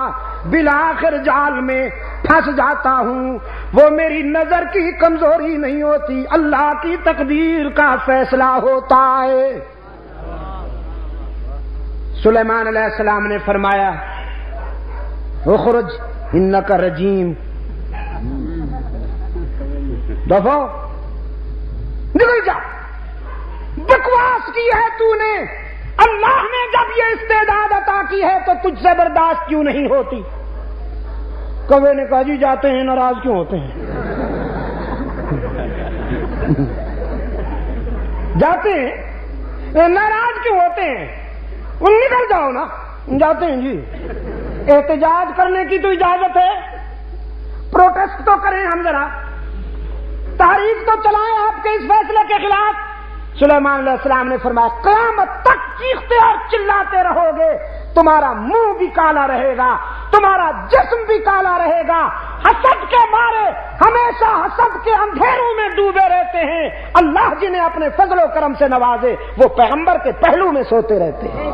بالآخر جال میں پھنس جاتا ہوں. وہ میری نظر کی کمزوری نہیں ہوتی، اللہ کی تقدیر کا فیصلہ ہوتا ہے. سلیمان علیہ السلام نے فرمایا اخرج انک رجیم، دفعہ نکل جا. بکواس کی ہے تو نے، اللہ نے جب یہ استعداد عطا کی ہے تو تجھ سے برداشت کیوں نہیں ہوتی؟ کوے نے کہا جی جاتے ہیں، ناراض کیوں ہوتے ہیں؟ جاتے ہیں ناراض کیوں ہوتے ہیں؟ نکل جاؤ نا. جاتے ہیں جی. احتجاج کرنے کی تو اجازت ہے، پروٹیسٹ تو کریں ہم، ذرا تحریک تو چلائیں آپ کے اس فیصلے کے خلاف. سلیمان علیہ السلام نے فرمایا قیامت تک چیختے اور چلاتے رہو گے، تمہارا منہ بھی کالا رہے گا، تمہارا جسم بھی کالا رہے گا. حسد کے مارے ہمیشہ حسد کے اندھیروں میں ڈوبے رہتے ہیں. اللہ جنہیں اپنے فضل و کرم سے نوازے وہ پیغمبر کے پہلو میں سوتے رہتے ہیں.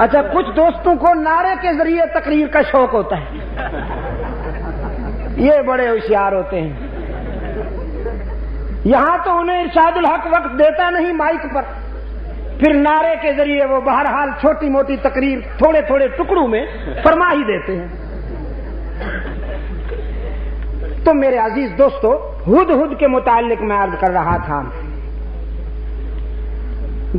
اچھا، کچھ دوستوں کو نعرے کے ذریعے تقریر کا شوق ہوتا ہے، یہ بڑے ہوشیار ہوتے ہیں. یہاں تو انہیں ارشاد الحق وقت دیتا نہیں مائک پر، پھر نعرے کے ذریعے وہ بہرحال چھوٹی موٹی تقریر تھوڑے تھوڑے ٹکڑوں میں فرما ہی دیتے ہیں. تو میرے عزیز دوستو، ہدہد کے متعلق میں عرض کر رہا تھا.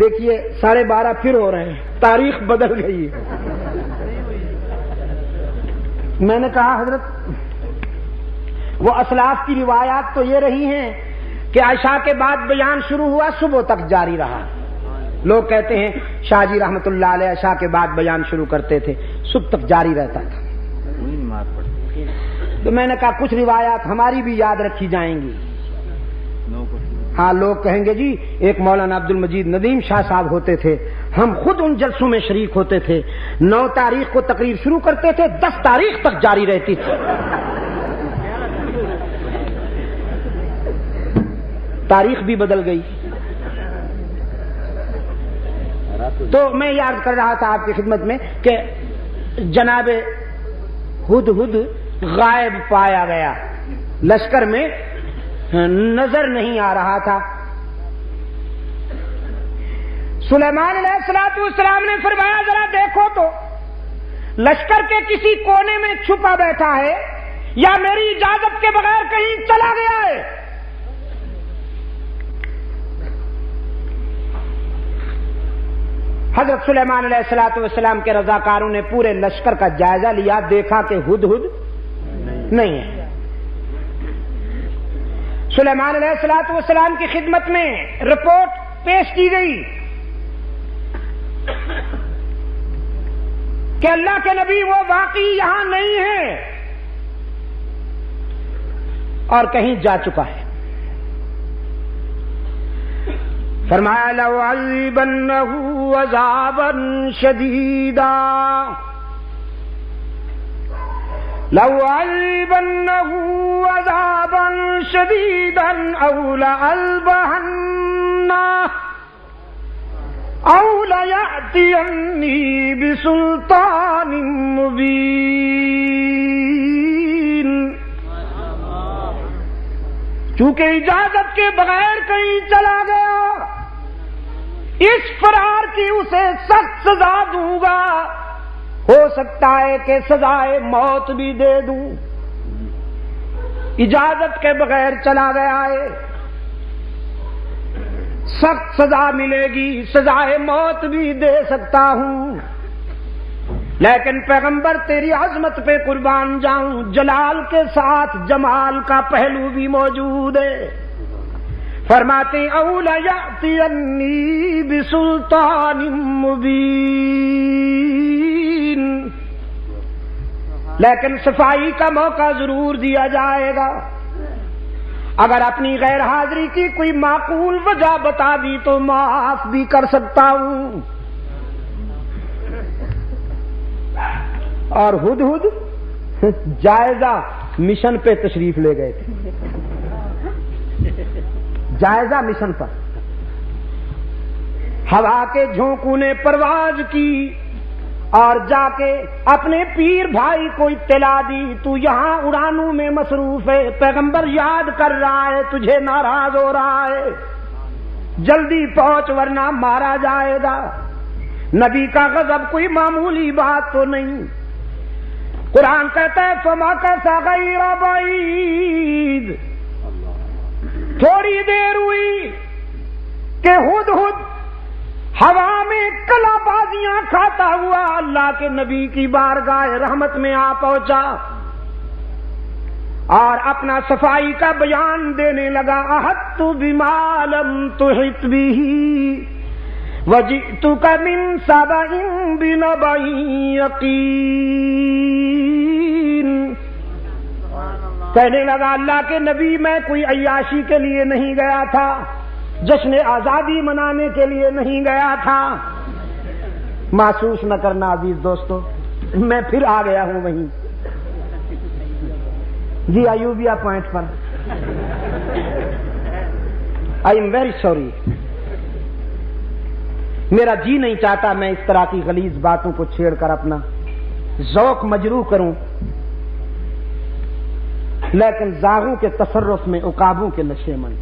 دیکھیے 12:30 پھر ہو رہے ہیں، تاریخ بدل گئی ہے. میں نے کہا حضرت وہ اسلاف کی روایات تو یہ رہی ہیں کہ عشاء کے بعد بیان شروع ہوا، صبح تک جاری رہا. لوگ کہتے ہیں شاہ جی رحمت اللہ علیہ عشاء کے بعد بیان شروع کرتے تھے، صبح تک جاری رہتا تھا. تو میں نے کہا کچھ روایات ہماری بھی یاد رکھی جائیں گی. ہاں، لوگ کہیں گے جی ایک مولانا عبد المجید ندیم شاہ صاحب ہوتے تھے، ہم خود ان جلسوں میں شریک ہوتے تھے. 9 تاریخ کو تقریر شروع کرتے تھے، 10 تاریخ تک جاری رہتی تھی. تاریخ بھی بدل گئی. تو میں یہ عرض کر رہا تھا آپ کی خدمت میں کہ جناب ہدہد غائب پایا گیا، لشکر میں نظر نہیں آ رہا تھا. سلیمان علیہ السلام نے فرمایا ذرا دیکھو تو لشکر کے کسی کونے میں چھپا بیٹھا ہے یا میری اجازت کے بغیر کہیں چلا گیا ہے. حضرت سلیمان علیہ السلام کے رضاکاروں نے پورے لشکر کا جائزہ لیا، دیکھا کہ ہدہد نہیں ہے. سلیمان علیہ السلام کی خدمت میں رپورٹ پیش کی گئی کہ اللہ کے نبی وہ واقعی یہاں نہیں ہے اور کہیں جا چکا ہے. فرمایا لَأُعَذِّبَنَّهُ عَذَابًا شَدِيدًا لَأُعَذِّبَنَّهُ عَذَابًا شَدِيدًا أَوْ لَأَذْبَحَنَّهُ أَوْ لَيَأْتِيَنِّي بِسُلْطَانٍ مُبِينٍ۔ چونکہ اجازت کے بغیر کہیں چلا گیا، اس فرار کی اسے سخت سزا دوں گا، ہو سکتا ہے کہ سزائے موت بھی دے دوں۔ اجازت کے بغیر چلا گیا ہے، سخت سزا ملے گی، سزائے موت بھی دے سکتا ہوں، لیکن پیغمبر تیری عظمت پہ قربان جاؤں، جلال کے ساتھ جمال کا پہلو بھی موجود ہے۔ فرماتے اولا یأتینی بسلطان مبین، لیکن صفائی کا موقع ضرور دیا جائے گا۔ اگر اپنی غیر حاضری کی کوئی معقول وجہ بتا دی تو معاف بھی کر سکتا ہوں۔ اور ہدہد جائزہ مشن پہ تشریف لے گئے تھے، جائزہ مشن پر۔ ہوا کے جھونکوں نے پرواز کی اور جا کے اپنے پیر بھائی کو اطلاع دی، تو یہاں اڑانوں میں مصروف ہے، پیغمبر یاد کر رہا ہے، تجھے ناراض ہو رہا ہے، جلدی پہنچ ورنہ مارا جائے گا۔ نبی کا غضب کوئی معمولی بات تو نہیں۔ قرآن کہتا ہے فَمَكَثَ غَيْرَ بَعِيدٍ، تھوڑی دیر ہوئی کہ ہدہد ہوا میں کلا بازیاں کھاتا ہوا اللہ کے نبی کی بارگاہ رحمت میں آ پہنچا اور اپنا صفائی کا بیان دینے لگا۔ احطت بما لم تحط به وجئتک من سبأ بنبأ یقین۔ کہنے لگا اللہ کے نبی میں کوئی عیاشی کے لیے نہیں گیا تھا، جشن آزادی منانے کے لیے نہیں گیا تھا۔ محسوس نہ کرنا عزیز دوستو، میں پھر آ گیا ہوں وہیں، جی ایوبیہ پوائنٹ پر۔ آئی ایم ویری سوری، میرا جی نہیں چاہتا میں اس طرح کی غلیظ باتوں کو چھیڑ کر اپنا ذوق مجروح کروں، لیکن زاغوں کے تصرف میں عقابوں کے نشے من۔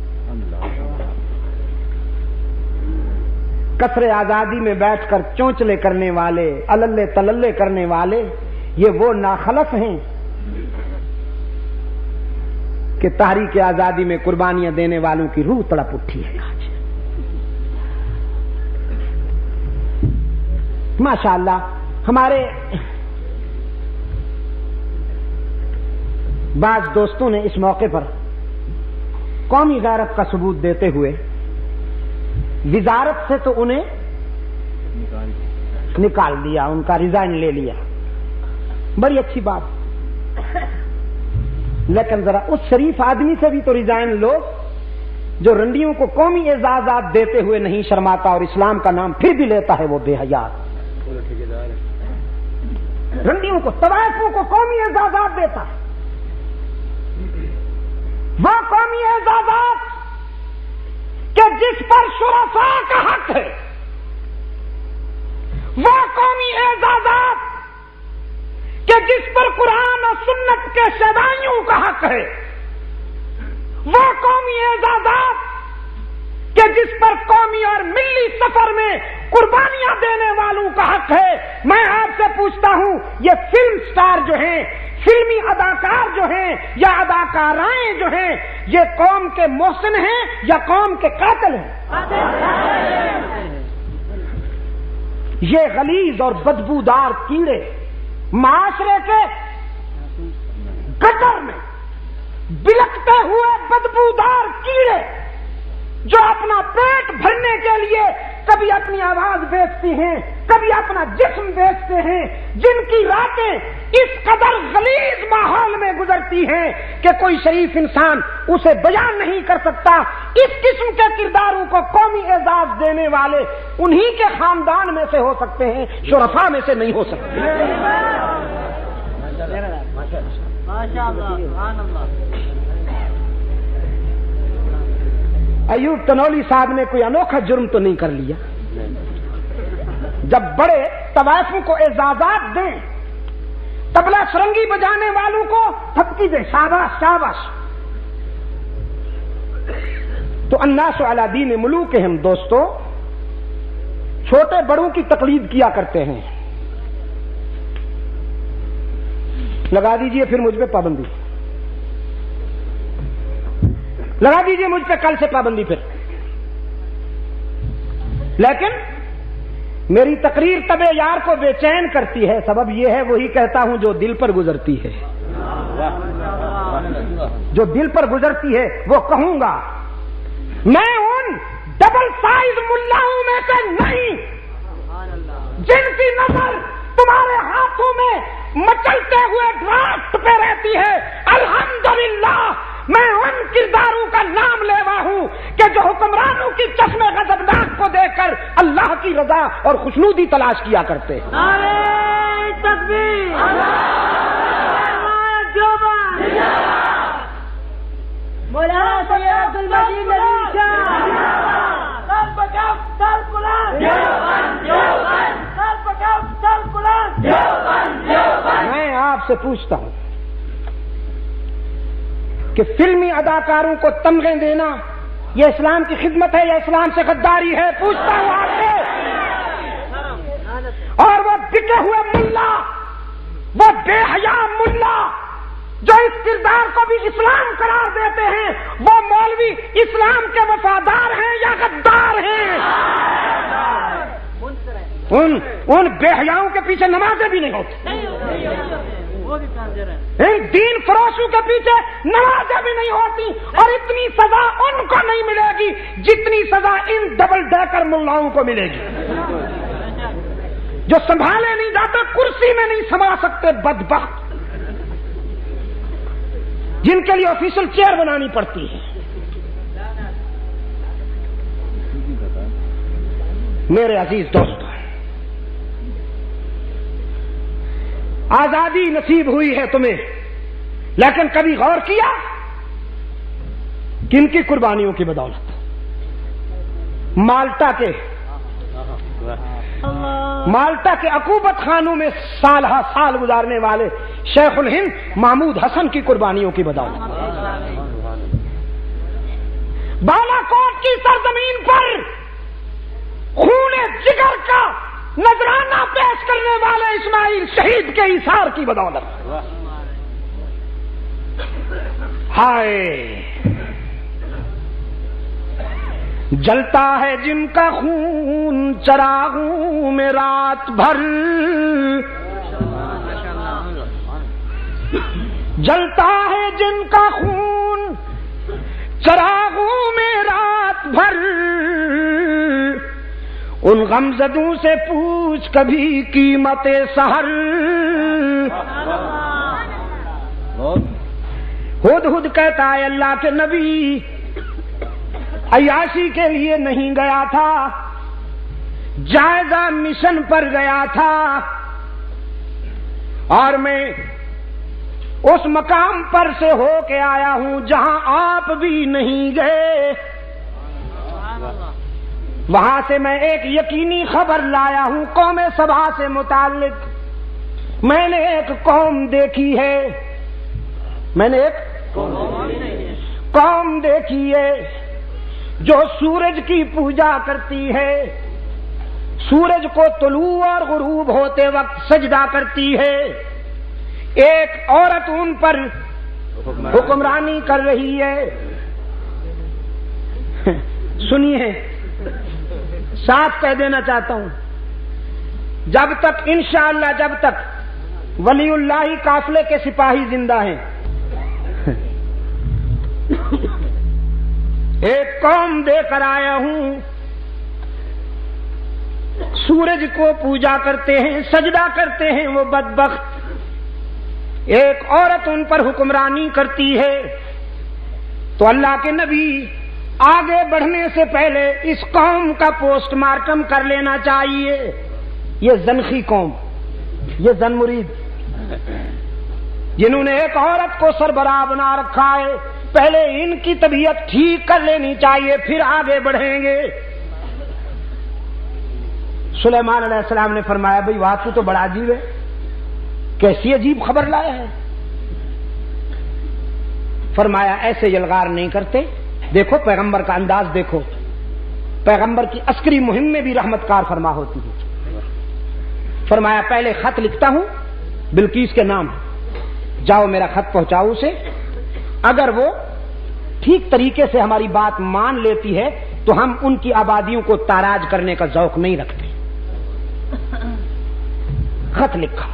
قصر آزادی میں بیٹھ کر چونچلے کرنے والے، اللے تللے کرنے والے، یہ وہ ناخلف ہیں کہ تحریک آزادی میں قربانیاں دینے والوں کی روح تڑپ اٹھی ہے آج۔ ماشاءاللہ ہمارے بعض دوستوں نے اس موقع پر قومی غیرت کا ثبوت دیتے ہوئے وزارت سے تو انہیں نکال دیا، ان کا ریزائن لے لیا، بڑی اچھی بات، لیکن ذرا اس شریف آدمی سے بھی تو ریزائن لو جو رنڈیوں کو قومی اعزازات دیتے ہوئے نہیں شرماتا اور اسلام کا نام پھر بھی لیتا ہے وہ بے حیا۔ رنڈیوں کو، طوائفوں کو قومی اعزازات دیتا ہے، وہ قومی اعزازات کہ جس پر شرفاء کا حق ہے، وہ قومی اعزازات کہ جس پر قرآن اور سنت کے شہدائیوں کا حق ہے، وہ قومی اعزازات کہ جس پر قومی اور ملی سفر میں قربانیاں دینے والوں کا حق ہے۔ میں آپ سے پوچھتا ہوں، یہ فلم سٹار جو ہیں، فلمی اداکار جو ہیں یا اداکارائیں جو ہیں، یہ قوم کے محسن ہیں یا قوم کے قاتل ہیں؟ یہ غلیظ اور بدبودار کیڑے معاشرے کے گٹر میں بلکتے ہوئے بدبودار کیڑے جو اپنا پیٹ بھرنے کے لیے کبھی اپنی آواز بیچتی ہیں، کبھی اپنا جسم بیچتے ہیں، جن کی راتیں اس قدر غلیظ ماحول میں گزرتی ہیں کہ کوئی شریف انسان اسے بیان نہیں کر سکتا. اس قسم کے کرداروں کو قومی اعزاز دینے والے انہی کے خاندان میں سے ہو سکتے ہیں، شرفاء میں سے نہیں ہو سکتے. ایوب تنولی صاحب نے کوئی انوکھا جرم تو نہیں کر لیا. جب بڑے طوائفوں کو اعزازات دیں، طبلہ سرنگی بجانے والوں کو تھپکی دے، شاباش شاباش، تو الناس علی دین ملوکہم. دوستو، چھوٹے بڑوں کی تقلید کیا کرتے ہیں. لگا دیجئے پھر مجھ پہ پابندی، لگا دیجئے مجھ پہ کل سے پابندی پھر. لیکن میری تقریر طبع یار کو بے چین کرتی ہے. سبب یہ ہے وہی کہتا ہوں جو دل پر گزرتی ہے، جو دل پر گزرتی ہے وہ کہوں گا. میں ان ڈبل سائز ملاؤں میں سے نہیں جن کی نظر تمہارے ہاتھوں میں مچلتے ہوئے ڈرافٹ پہ رہتی ہے. الحمدللہ میں ان کرداروں کا نام لیوا ہوں کہ جو حکمرانوں کی چشم غضبناک کو دیکھ کر اللہ کی رضا اور خوشنودی تلاش کیا کرتے ہیں. نعرہ تکبیر، مولانا سید عبد المجید ندوی شاہ. میں آپ سے پوچھتا ہوں کہ فلمی اداکاروں کو تمغے دینا یہ اسلام کی خدمت ہے یا اسلام سے غداری ہے؟ پوچھتا ہوں آپ سے. اور وہ بکے ہوئے ملا، وہ بے حیا ملا جو اس کردار کو بھی اسلام قرار دیتے ہیں، وہ مولوی اسلام کے وفادار ہیں یا غدار ہیں؟ ان بے حیاؤں کے پیچھے نمازیں بھی نہیں ہوتی، ان دین فروشوں کے پیچھے نمازیں بھی نہیں ہوتی، اور اتنی سزا ان کو نہیں ملے گی جتنی سزا ان ڈبل ڈیکر ملاؤں کو ملے گی جو سنبھالے نہیں جاتے، کرسی میں نہیں سما سکتے بدبخت، جن کے لیے آفیشل چیئر بنانی پڑتی ہے. میرے عزیز دوست، آزادی نصیب ہوئی ہے تمہیں، لیکن کبھی غور کیا کن کی قربانیوں کی بدولت؟ مالٹا کے عقوبت خانوں میں سال ہا سال گزارنے والے شیخ الہند محمود حسن کی قربانیوں کی بدولت، بالا کوٹ کی سرزمین پر خون جگر کا نذرانہ پیش کرنے والے اسماعیل شہید کے ایثار کی بدولت. ہائے، جلتا ہے جن کا خون چراغوں میں رات بھر، جلتا ہے جن کا خون چراغوں میں رات بھر، ان غمزدوں سے پوچھ کبھی قیمت سحر. ہد کہتا ہے اللہ کے نبی عیاشی کے لیے نہیں گیا تھا، جائزہ مشن پر گیا تھا، اور میں اس مقام پر سے ہو کے آیا ہوں جہاں آپ بھی نہیں گئے. وہاں سے میں ایک یقینی خبر لایا ہوں قوم سبا سے متعلق. میں نے ایک قوم دیکھی ہے، میں نے ایک قوم دیکھی ہے جو سورج کی پوجا کرتی ہے، سورج کو طلوع اور غروب ہوتے وقت سجدہ کرتی ہے. ایک عورت ان پر حکمرانی کر رہی ہے. سنیے، صاف کہہ دینا چاہتا ہوں، جب تک انشاءاللہ جب تک ولی اللہ قافلے کے سپاہی زندہ ہیں، ایک قوم دے کر آیا ہوں سورج کو پوجا کرتے ہیں، سجدہ کرتے ہیں، وہ بدبخت۔ ایک عورت ان پر حکمرانی کرتی ہے تو اللہ کے نبی آگے بڑھنے سے پہلے اس قوم کا پوسٹ مارٹم کر لینا چاہیے۔ یہ زنخی قوم، یہ زن مرید، جنہوں نے ایک عورت کو سربراہ بنا رکھا ہے، پہلے ان کی طبیعت ٹھیک کر لینی چاہیے، پھر آگے بڑھیں گے۔ سلیمان علیہ السلام نے فرمایا بھئی بات تو بڑا عجیب ہے، کیسی عجیب خبر لایا ہے؟ فرمایا ایسے یلغار نہیں کرتے، دیکھو پیغمبر کا انداز دیکھو، پیغمبر کی عسکری مہم میں بھی رحمت کار فرما ہوتی ہے۔ فرمایا پہلے خط لکھتا ہوں بلقیس کے نام، جاؤ میرا خط پہنچاؤ اسے، اگر وہ ٹھیک طریقے سے ہماری بات مان لیتی ہے تو ہم ان کی آبادیوں کو تاراج کرنے کا ذوق نہیں رکھتے۔ خط لکھا،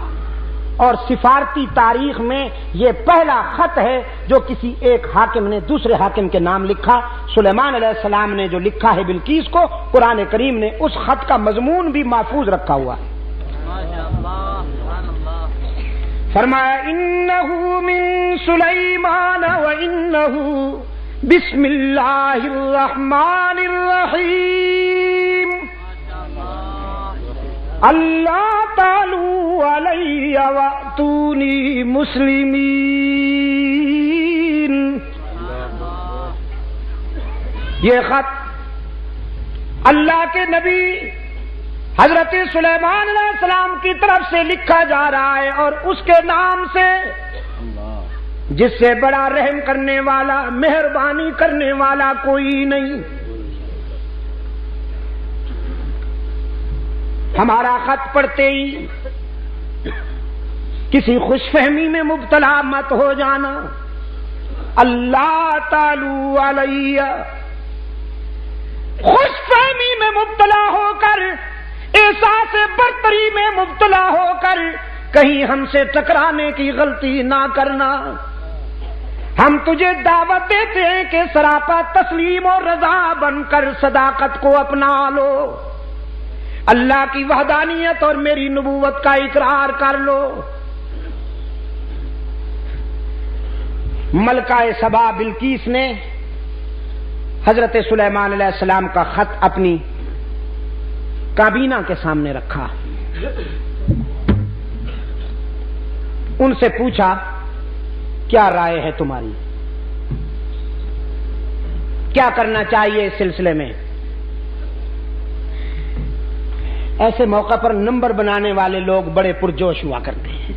اور سفارتی تاریخ میں یہ پہلا خط ہے جو کسی ایک حاکم نے دوسرے حاکم کے نام لکھا۔ سلیمان علیہ السلام نے جو لکھا ہے بلقیس کو، قرآن کریم نے اس خط کا مضمون بھی محفوظ رکھا ہوا ہے۔ فرمایا انہ من سلیمان وانہ بسم اللہ الرحمن الرحیم اللہ تعالی علی واتونی مسلمین۔ یہ خط اللہ کے نبی حضرت سلیمان علیہ السلام کی طرف سے لکھا جا رہا ہے، اور اس کے نام سے جس سے بڑا رحم کرنے والا، مہربانی کرنے والا کوئی نہیں۔ ہمارا خط پڑھتے ہی کسی خوش فہمی میں مبتلا مت ہو جانا۔ اللہ تعالی علیہ، خوش فہمی میں مبتلا ہو کر، احساس برتری میں مبتلا ہو کر کہیں ہم سے ٹکرانے کی غلطی نہ کرنا۔ ہم تجھے دعوت دیتے ہیں کہ سراپا تسلیم اور رضا بن کر صداقت کو اپنا لو، اللہ کی وحدانیت اور میری نبوت کا اقرار کر لو۔ ملکہ سبا بلقیس نے حضرت سلیمان علیہ السلام کا خط اپنی کابینہ کے سامنے رکھا، ان سے پوچھا کیا رائے ہے تمہاری، کیا کرنا چاہیے اس سلسلے میں؟ ایسے موقع پر نمبر بنانے والے لوگ بڑے پرجوش ہوا کرتے ہیں۔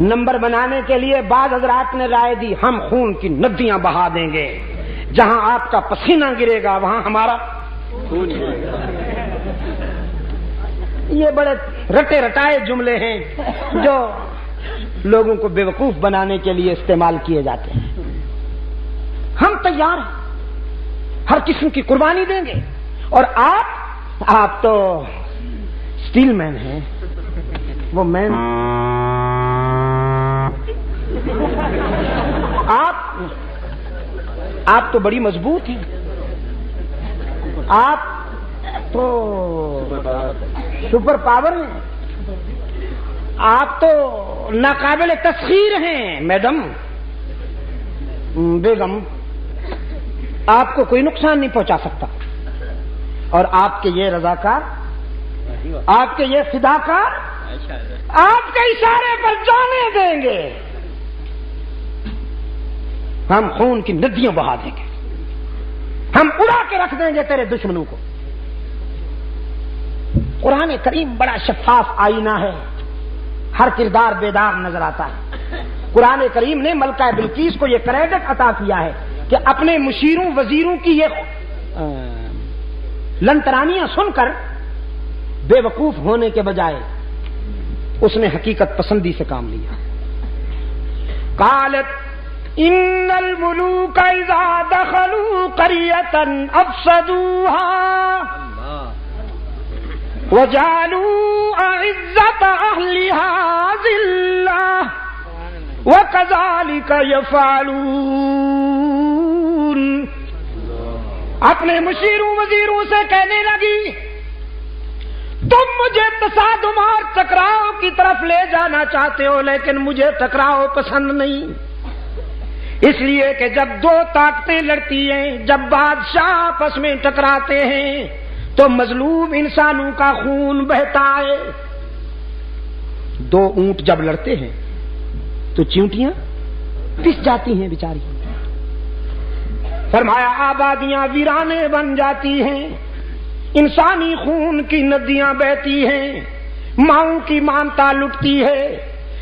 نمبر بنانے کے لیے بعض حضرات نے رائے دی ہم خون کی ندیاں بہا دیں گے، جہاں آپ کا پسینہ گرے گا وہاں ہمارا خون۔ یہ بڑے رٹے رٹائے جملے ہیں جو لوگوں کو بیوقوف بنانے کے لیے استعمال کیے جاتے ہیں۔ ہم تیار ہیں، ہر قسم کی قربانی دیں گے، اور آپ تو اسٹیل مین ہیں، وہ مین آپ تو بڑی مضبوط ہیں، آپ تو سپر پاور ہیں، آپ تو ناقابل تسخیر ہیں میڈم، بیگم، آپ کو کوئی نقصان نہیں پہنچا سکتا، اور آپ کے یہ رضاکار، آپ کے یہ فداکار آپ کے اشارے پر جانے دیں گے، ہم خون کی ندیاں بہا دیں گے، ہم اڑا کے رکھ دیں گے تیرے دشمنوں کو۔ قرآن کریم بڑا شفاف آئینہ ہے، ہر کردار بیدار نظر آتا ہے۔ قرآن کریم نے ملکہ بلقیس کو یہ کریڈٹ عطا کیا ہے کہ اپنے مشیروں وزیروں کی یہ لنترانیاں سن کر بے وقوف ہونے کے بجائے اس نے حقیقت پسندی سے کام لیا۔ قالت ان الملوک اذا دخلوا قریۃ افسدوها وجعلوا اعزۃ اہلها ذلہ وکذالک یفعلون۔ اپنے مشیروں وزیروں سے کہنے لگی تصادم اور ٹکراؤ کی طرف لے جانا چاہتے ہو، لیکن مجھے ٹکراؤ پسند نہیں، اس لیے کہ جب دو طاقتیں لڑتی ہیں، جب بادشاہ آپس میں ٹکراتے ہیں تو مظلوم انسانوں کا خون بہتا ہے۔ دو اونٹ جب لڑتے ہیں تو چیونٹیاں پس جاتی ہیں بیچاری، فرمایا آبادیاں ویرانے بن جاتی ہیں، انسانی خون کی ندیاں بہتی ہیں، ماؤں کی مامتا لٹتی ہے،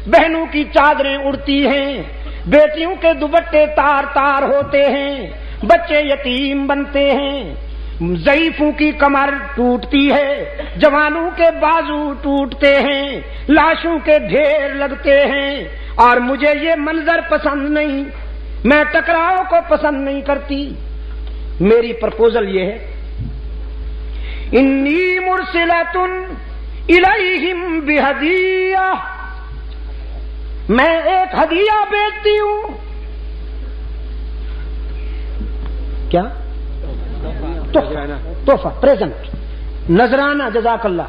بہنوں کی چادریں اڑتی ہیں، بیٹیوں کے دوپٹے تار تار ہوتے ہیں، بچے یتیم بنتے ہیں، ضعیفوں کی کمر ٹوٹتی ہے، جوانوں کے بازو ٹوٹتے ہیں، لاشوں کے ڈھیر لگتے ہیں، اور مجھے یہ منظر پسند نہیں، میں ٹکراؤ کو پسند نہیں کرتی۔ میری پرپوزل یہ ہے، انی مرسلۃ الیہم بہدیہ، میں ایک ہدیہ بیچتی ہوں۔ کیا؟ تحفہ، پریزنٹ، نذرانہ، جزاک اللہ۔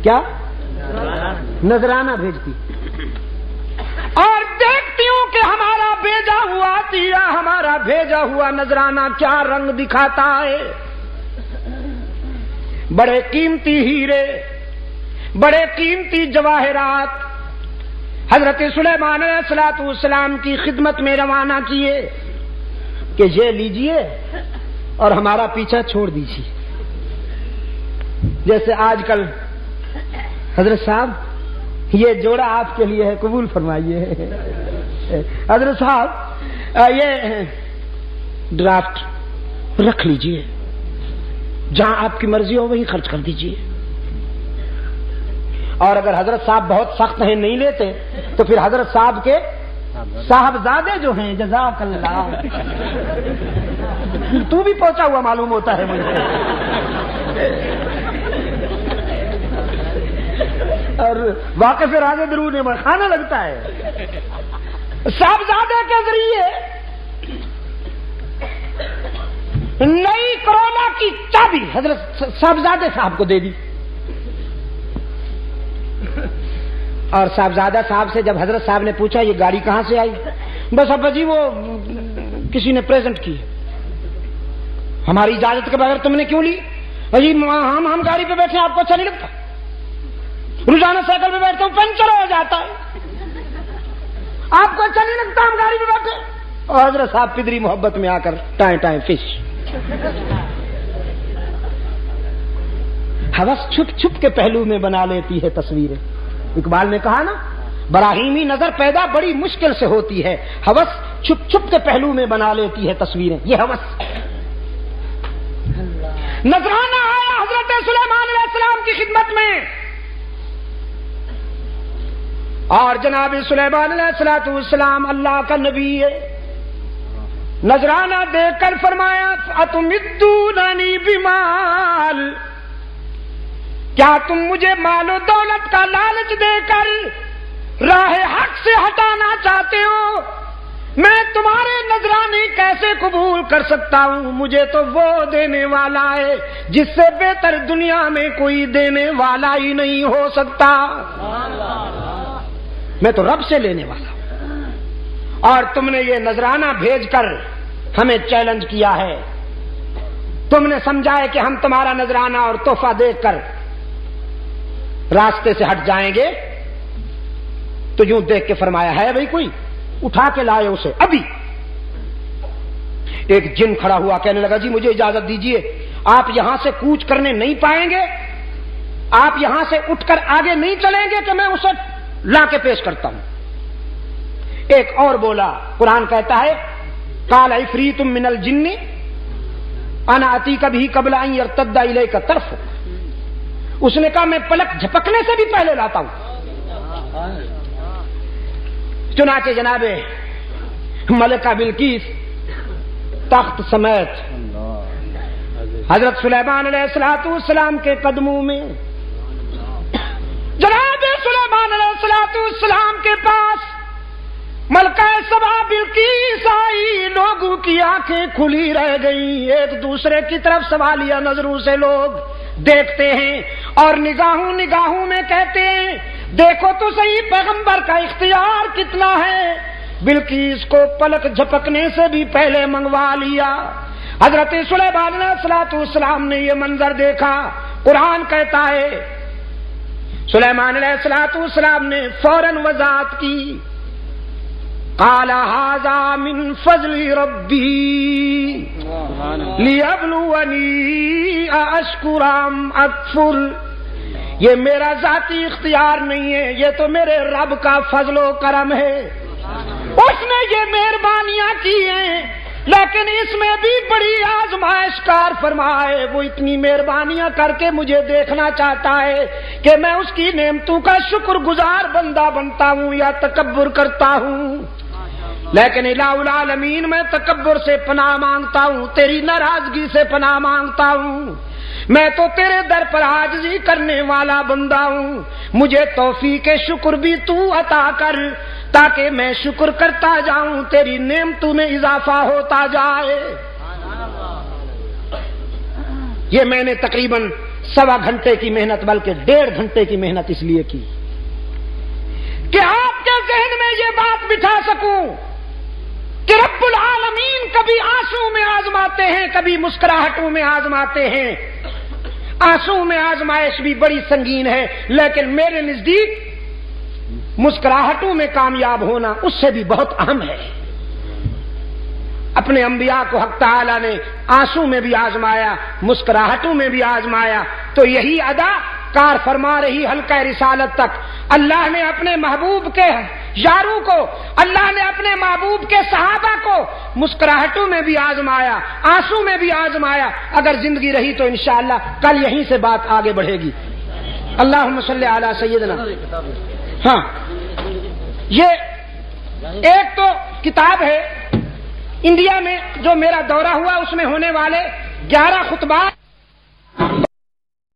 کیا؟ نذرانہ بھیجتی، اور دیکھتی ہوں کہ ہمارا بھیجا ہوا عطیہ، ہمارا بھیجا ہوا نذرانہ کیا رنگ دکھاتا ہے۔ بڑے قیمتی ہیرے، بڑے قیمتی جواہرات حضرت سلیمان علیہ السلام کی خدمت میں روانہ کیے کہ یہ لیجئے اور ہمارا پیچھا چھوڑ دیجیے۔ جیسے آج کل حضرت صاحب یہ جوڑا آپ کے لیے ہے، قبول فرمائیے۔ حضرت صاحب یہ ڈرافٹ رکھ لیجئے، جہاں آپ کی مرضی ہو وہیں خرچ کر دیجئے، اور اگر حضرت صاحب بہت سخت ہیں نہیں لیتے تو پھر حضرت صاحب کے صاحبزادے جو ہیں، جزاک اللہ، تو بھی پہنچا ہوا معلوم ہوتا ہے مجھے، اور واقف راز درود میں کھانا لگتا ہے۔ صاحبزادے کے ذریعے نئی کرونا کی چابی حضرت صاحبزادے صاحب کو دے دی، اور صاحبزادہ صاحب سے جب حضرت صاحب نے پوچھا یہ گاڑی کہاں سے آئی، بس ابا جی وہ کسی نے پریزنٹ کی، ہماری اجازت کے بغیر تم نے کیوں لی؟ جی ہم گاڑی پہ بیٹھے آپ کو اچھا نہیں لگتا؟ روزانہ سائیکل پہ بیٹھتے ہوں پنچر ہو جاتا ہے، آپ کو اچھا نہیں لگتا ہم گاڑی پہ بیٹھے؟ اور حضرت صاحب پدری محبت میں آ کر ٹائیں ٹائیں فش۔ ہوس چھپ چھپ کے پہلو میں بنا لیتی ہے تصویریں۔ اقبال نے کہا نا، براہیمی نظر پیدا بڑی مشکل سے ہوتی ہے، ہوس چھپ چھپ کے پہلو میں بنا لیتی ہے تصویریں۔ یہ ہوس نذرانہ آیا حضرت سلیمان علیہ السلام کی خدمت میں، اور جناب سلیمان علیہ السلام اللہ کا نبی ہے، نذرانہ دے کر فرمایا اتمدوننی بمال، کیا تم مجھے مال و دولت کا لالچ دے کر راہ حق سے ہٹانا چاہتے ہو؟ میں تمہارے نذرانے کیسے قبول کر سکتا ہوں؟ مجھے تو وہ دینے والا ہے جس سے بہتر دنیا میں کوئی دینے والا ہی نہیں ہو سکتا، میں تو رب سے لینے والا ہوں، اور تم نے یہ نذرانہ بھیج کر ہمیں چیلنج کیا ہے، تم نے سمجھا ہے کہ ہم تمہارا نذرانہ اور تحفہ دیکھ کر راستے سے ہٹ جائیں گے، تو یوں دیکھ کے فرمایا ہے بھائی کوئی اٹھا کے لائے اسے ابھی۔ ایک جن کھڑا ہوا کہنے لگا جی مجھے اجازت دیجئے، آپ یہاں سے کوچ کرنے نہیں پائیں گے، آپ یہاں سے اٹھ کر آگے نہیں چلیں گے کہ میں اسے لا کے پیش کرتا ہوں۔ ایک اور بولا، قرآن کہتا ہے قال عفریت من الجن انا اتیک بہ قبل ان یرتد الیک طرفک، اس نے کہا میں پلک جھپکنے سے بھی پہلے لاتا ہوں۔ چنانچہ جناب ملکہ بلقیس تخت سمیت حضرت سلیمان علیہ السلام کے قدموں میں، جناب سلیمان علیہ السلام کے پاس ملکہ سبا بلقیس آئی، لوگوں کی آنکھیں کھلی رہ گئیں، ایک دوسرے کی طرف سوالیہ نظروں سے لوگ دیکھتے ہیں، اور نگاہوں نگاہوں میں کہتے ہیں دیکھو تو صحیح پیغمبر کا اختیار کتنا ہے، بلکہ کو پلک جھپکنے سے بھی پہلے منگوا لیا۔ حضرت سلیمان علیہ السلام نے یہ منظر دیکھا، قرآن کہتا ہے سلیمان علیہ السلام نے فوراً وضاحت کی، قال ھذا من فضل ربی لیبلونی اشکر ام اکفر، یہ میرا ذاتی اختیار نہیں ہے، یہ تو میرے رب کا فضل و کرم ہے، اس نے یہ مہربانیاں کی ہیں، لیکن اس میں بھی بڑی آزمائش کار فرمائے، وہ اتنی مہربانیاں کر کے مجھے دیکھنا چاہتا ہے کہ میں اس کی نعمتوں کا شکر گزار بندہ بنتا ہوں یا تکبر کرتا ہوں۔ لیکن الہ العالمین میں تکبر سے پناہ مانگتا ہوں، تیری ناراضگی سے پناہ مانگتا ہوں، میں تو تیرے در پر عاجزی کرنے والا بندہ ہوں، مجھے توفیق شکر بھی تو عطا کر تاکہ میں شکر کرتا جاؤں، تیری نعمتوں میں اضافہ ہوتا جائے۔ یہ میں نے تقریباً 1.25 گھنٹے کی محنت بلکہ 1.5 گھنٹے کی محنت اس لیے کی کہ آپ کے ذہن میں یہ بات بٹھا سکوں کہ رب العالمین کبھی آنسو میں آزماتے ہیں، کبھی مسکراہٹوں میں آزماتے ہیں۔ آنسو میں آزمائش بھی بڑی سنگین ہے، لیکن میرے نزدیک مسکراہٹوں میں کامیاب ہونا اس سے بھی بہت اہم ہے۔ اپنے انبیاء کو حق تعالی نے آنسو میں بھی آزمایا، مسکراہٹوں میں بھی آزمایا، تو یہی ادا کار فرما رہی حلقہ رسالت تک۔ اللہ نے اپنے محبوب کے یاروں کو، اللہ نے اپنے محبوب کے صحابہ کو مسکراہٹوں میں بھی آزمایا، آنسو میں بھی آزمایا۔ اگر زندگی رہی تو انشاءاللہ کل یہیں سے بات آگے بڑھے گی۔ اللہم صلی علی سیدنا۔ ہاں، یہ ایک تو کتاب ہے انڈیا میں جو میرا دورہ ہوا، اس میں ہونے والے 11 خطبات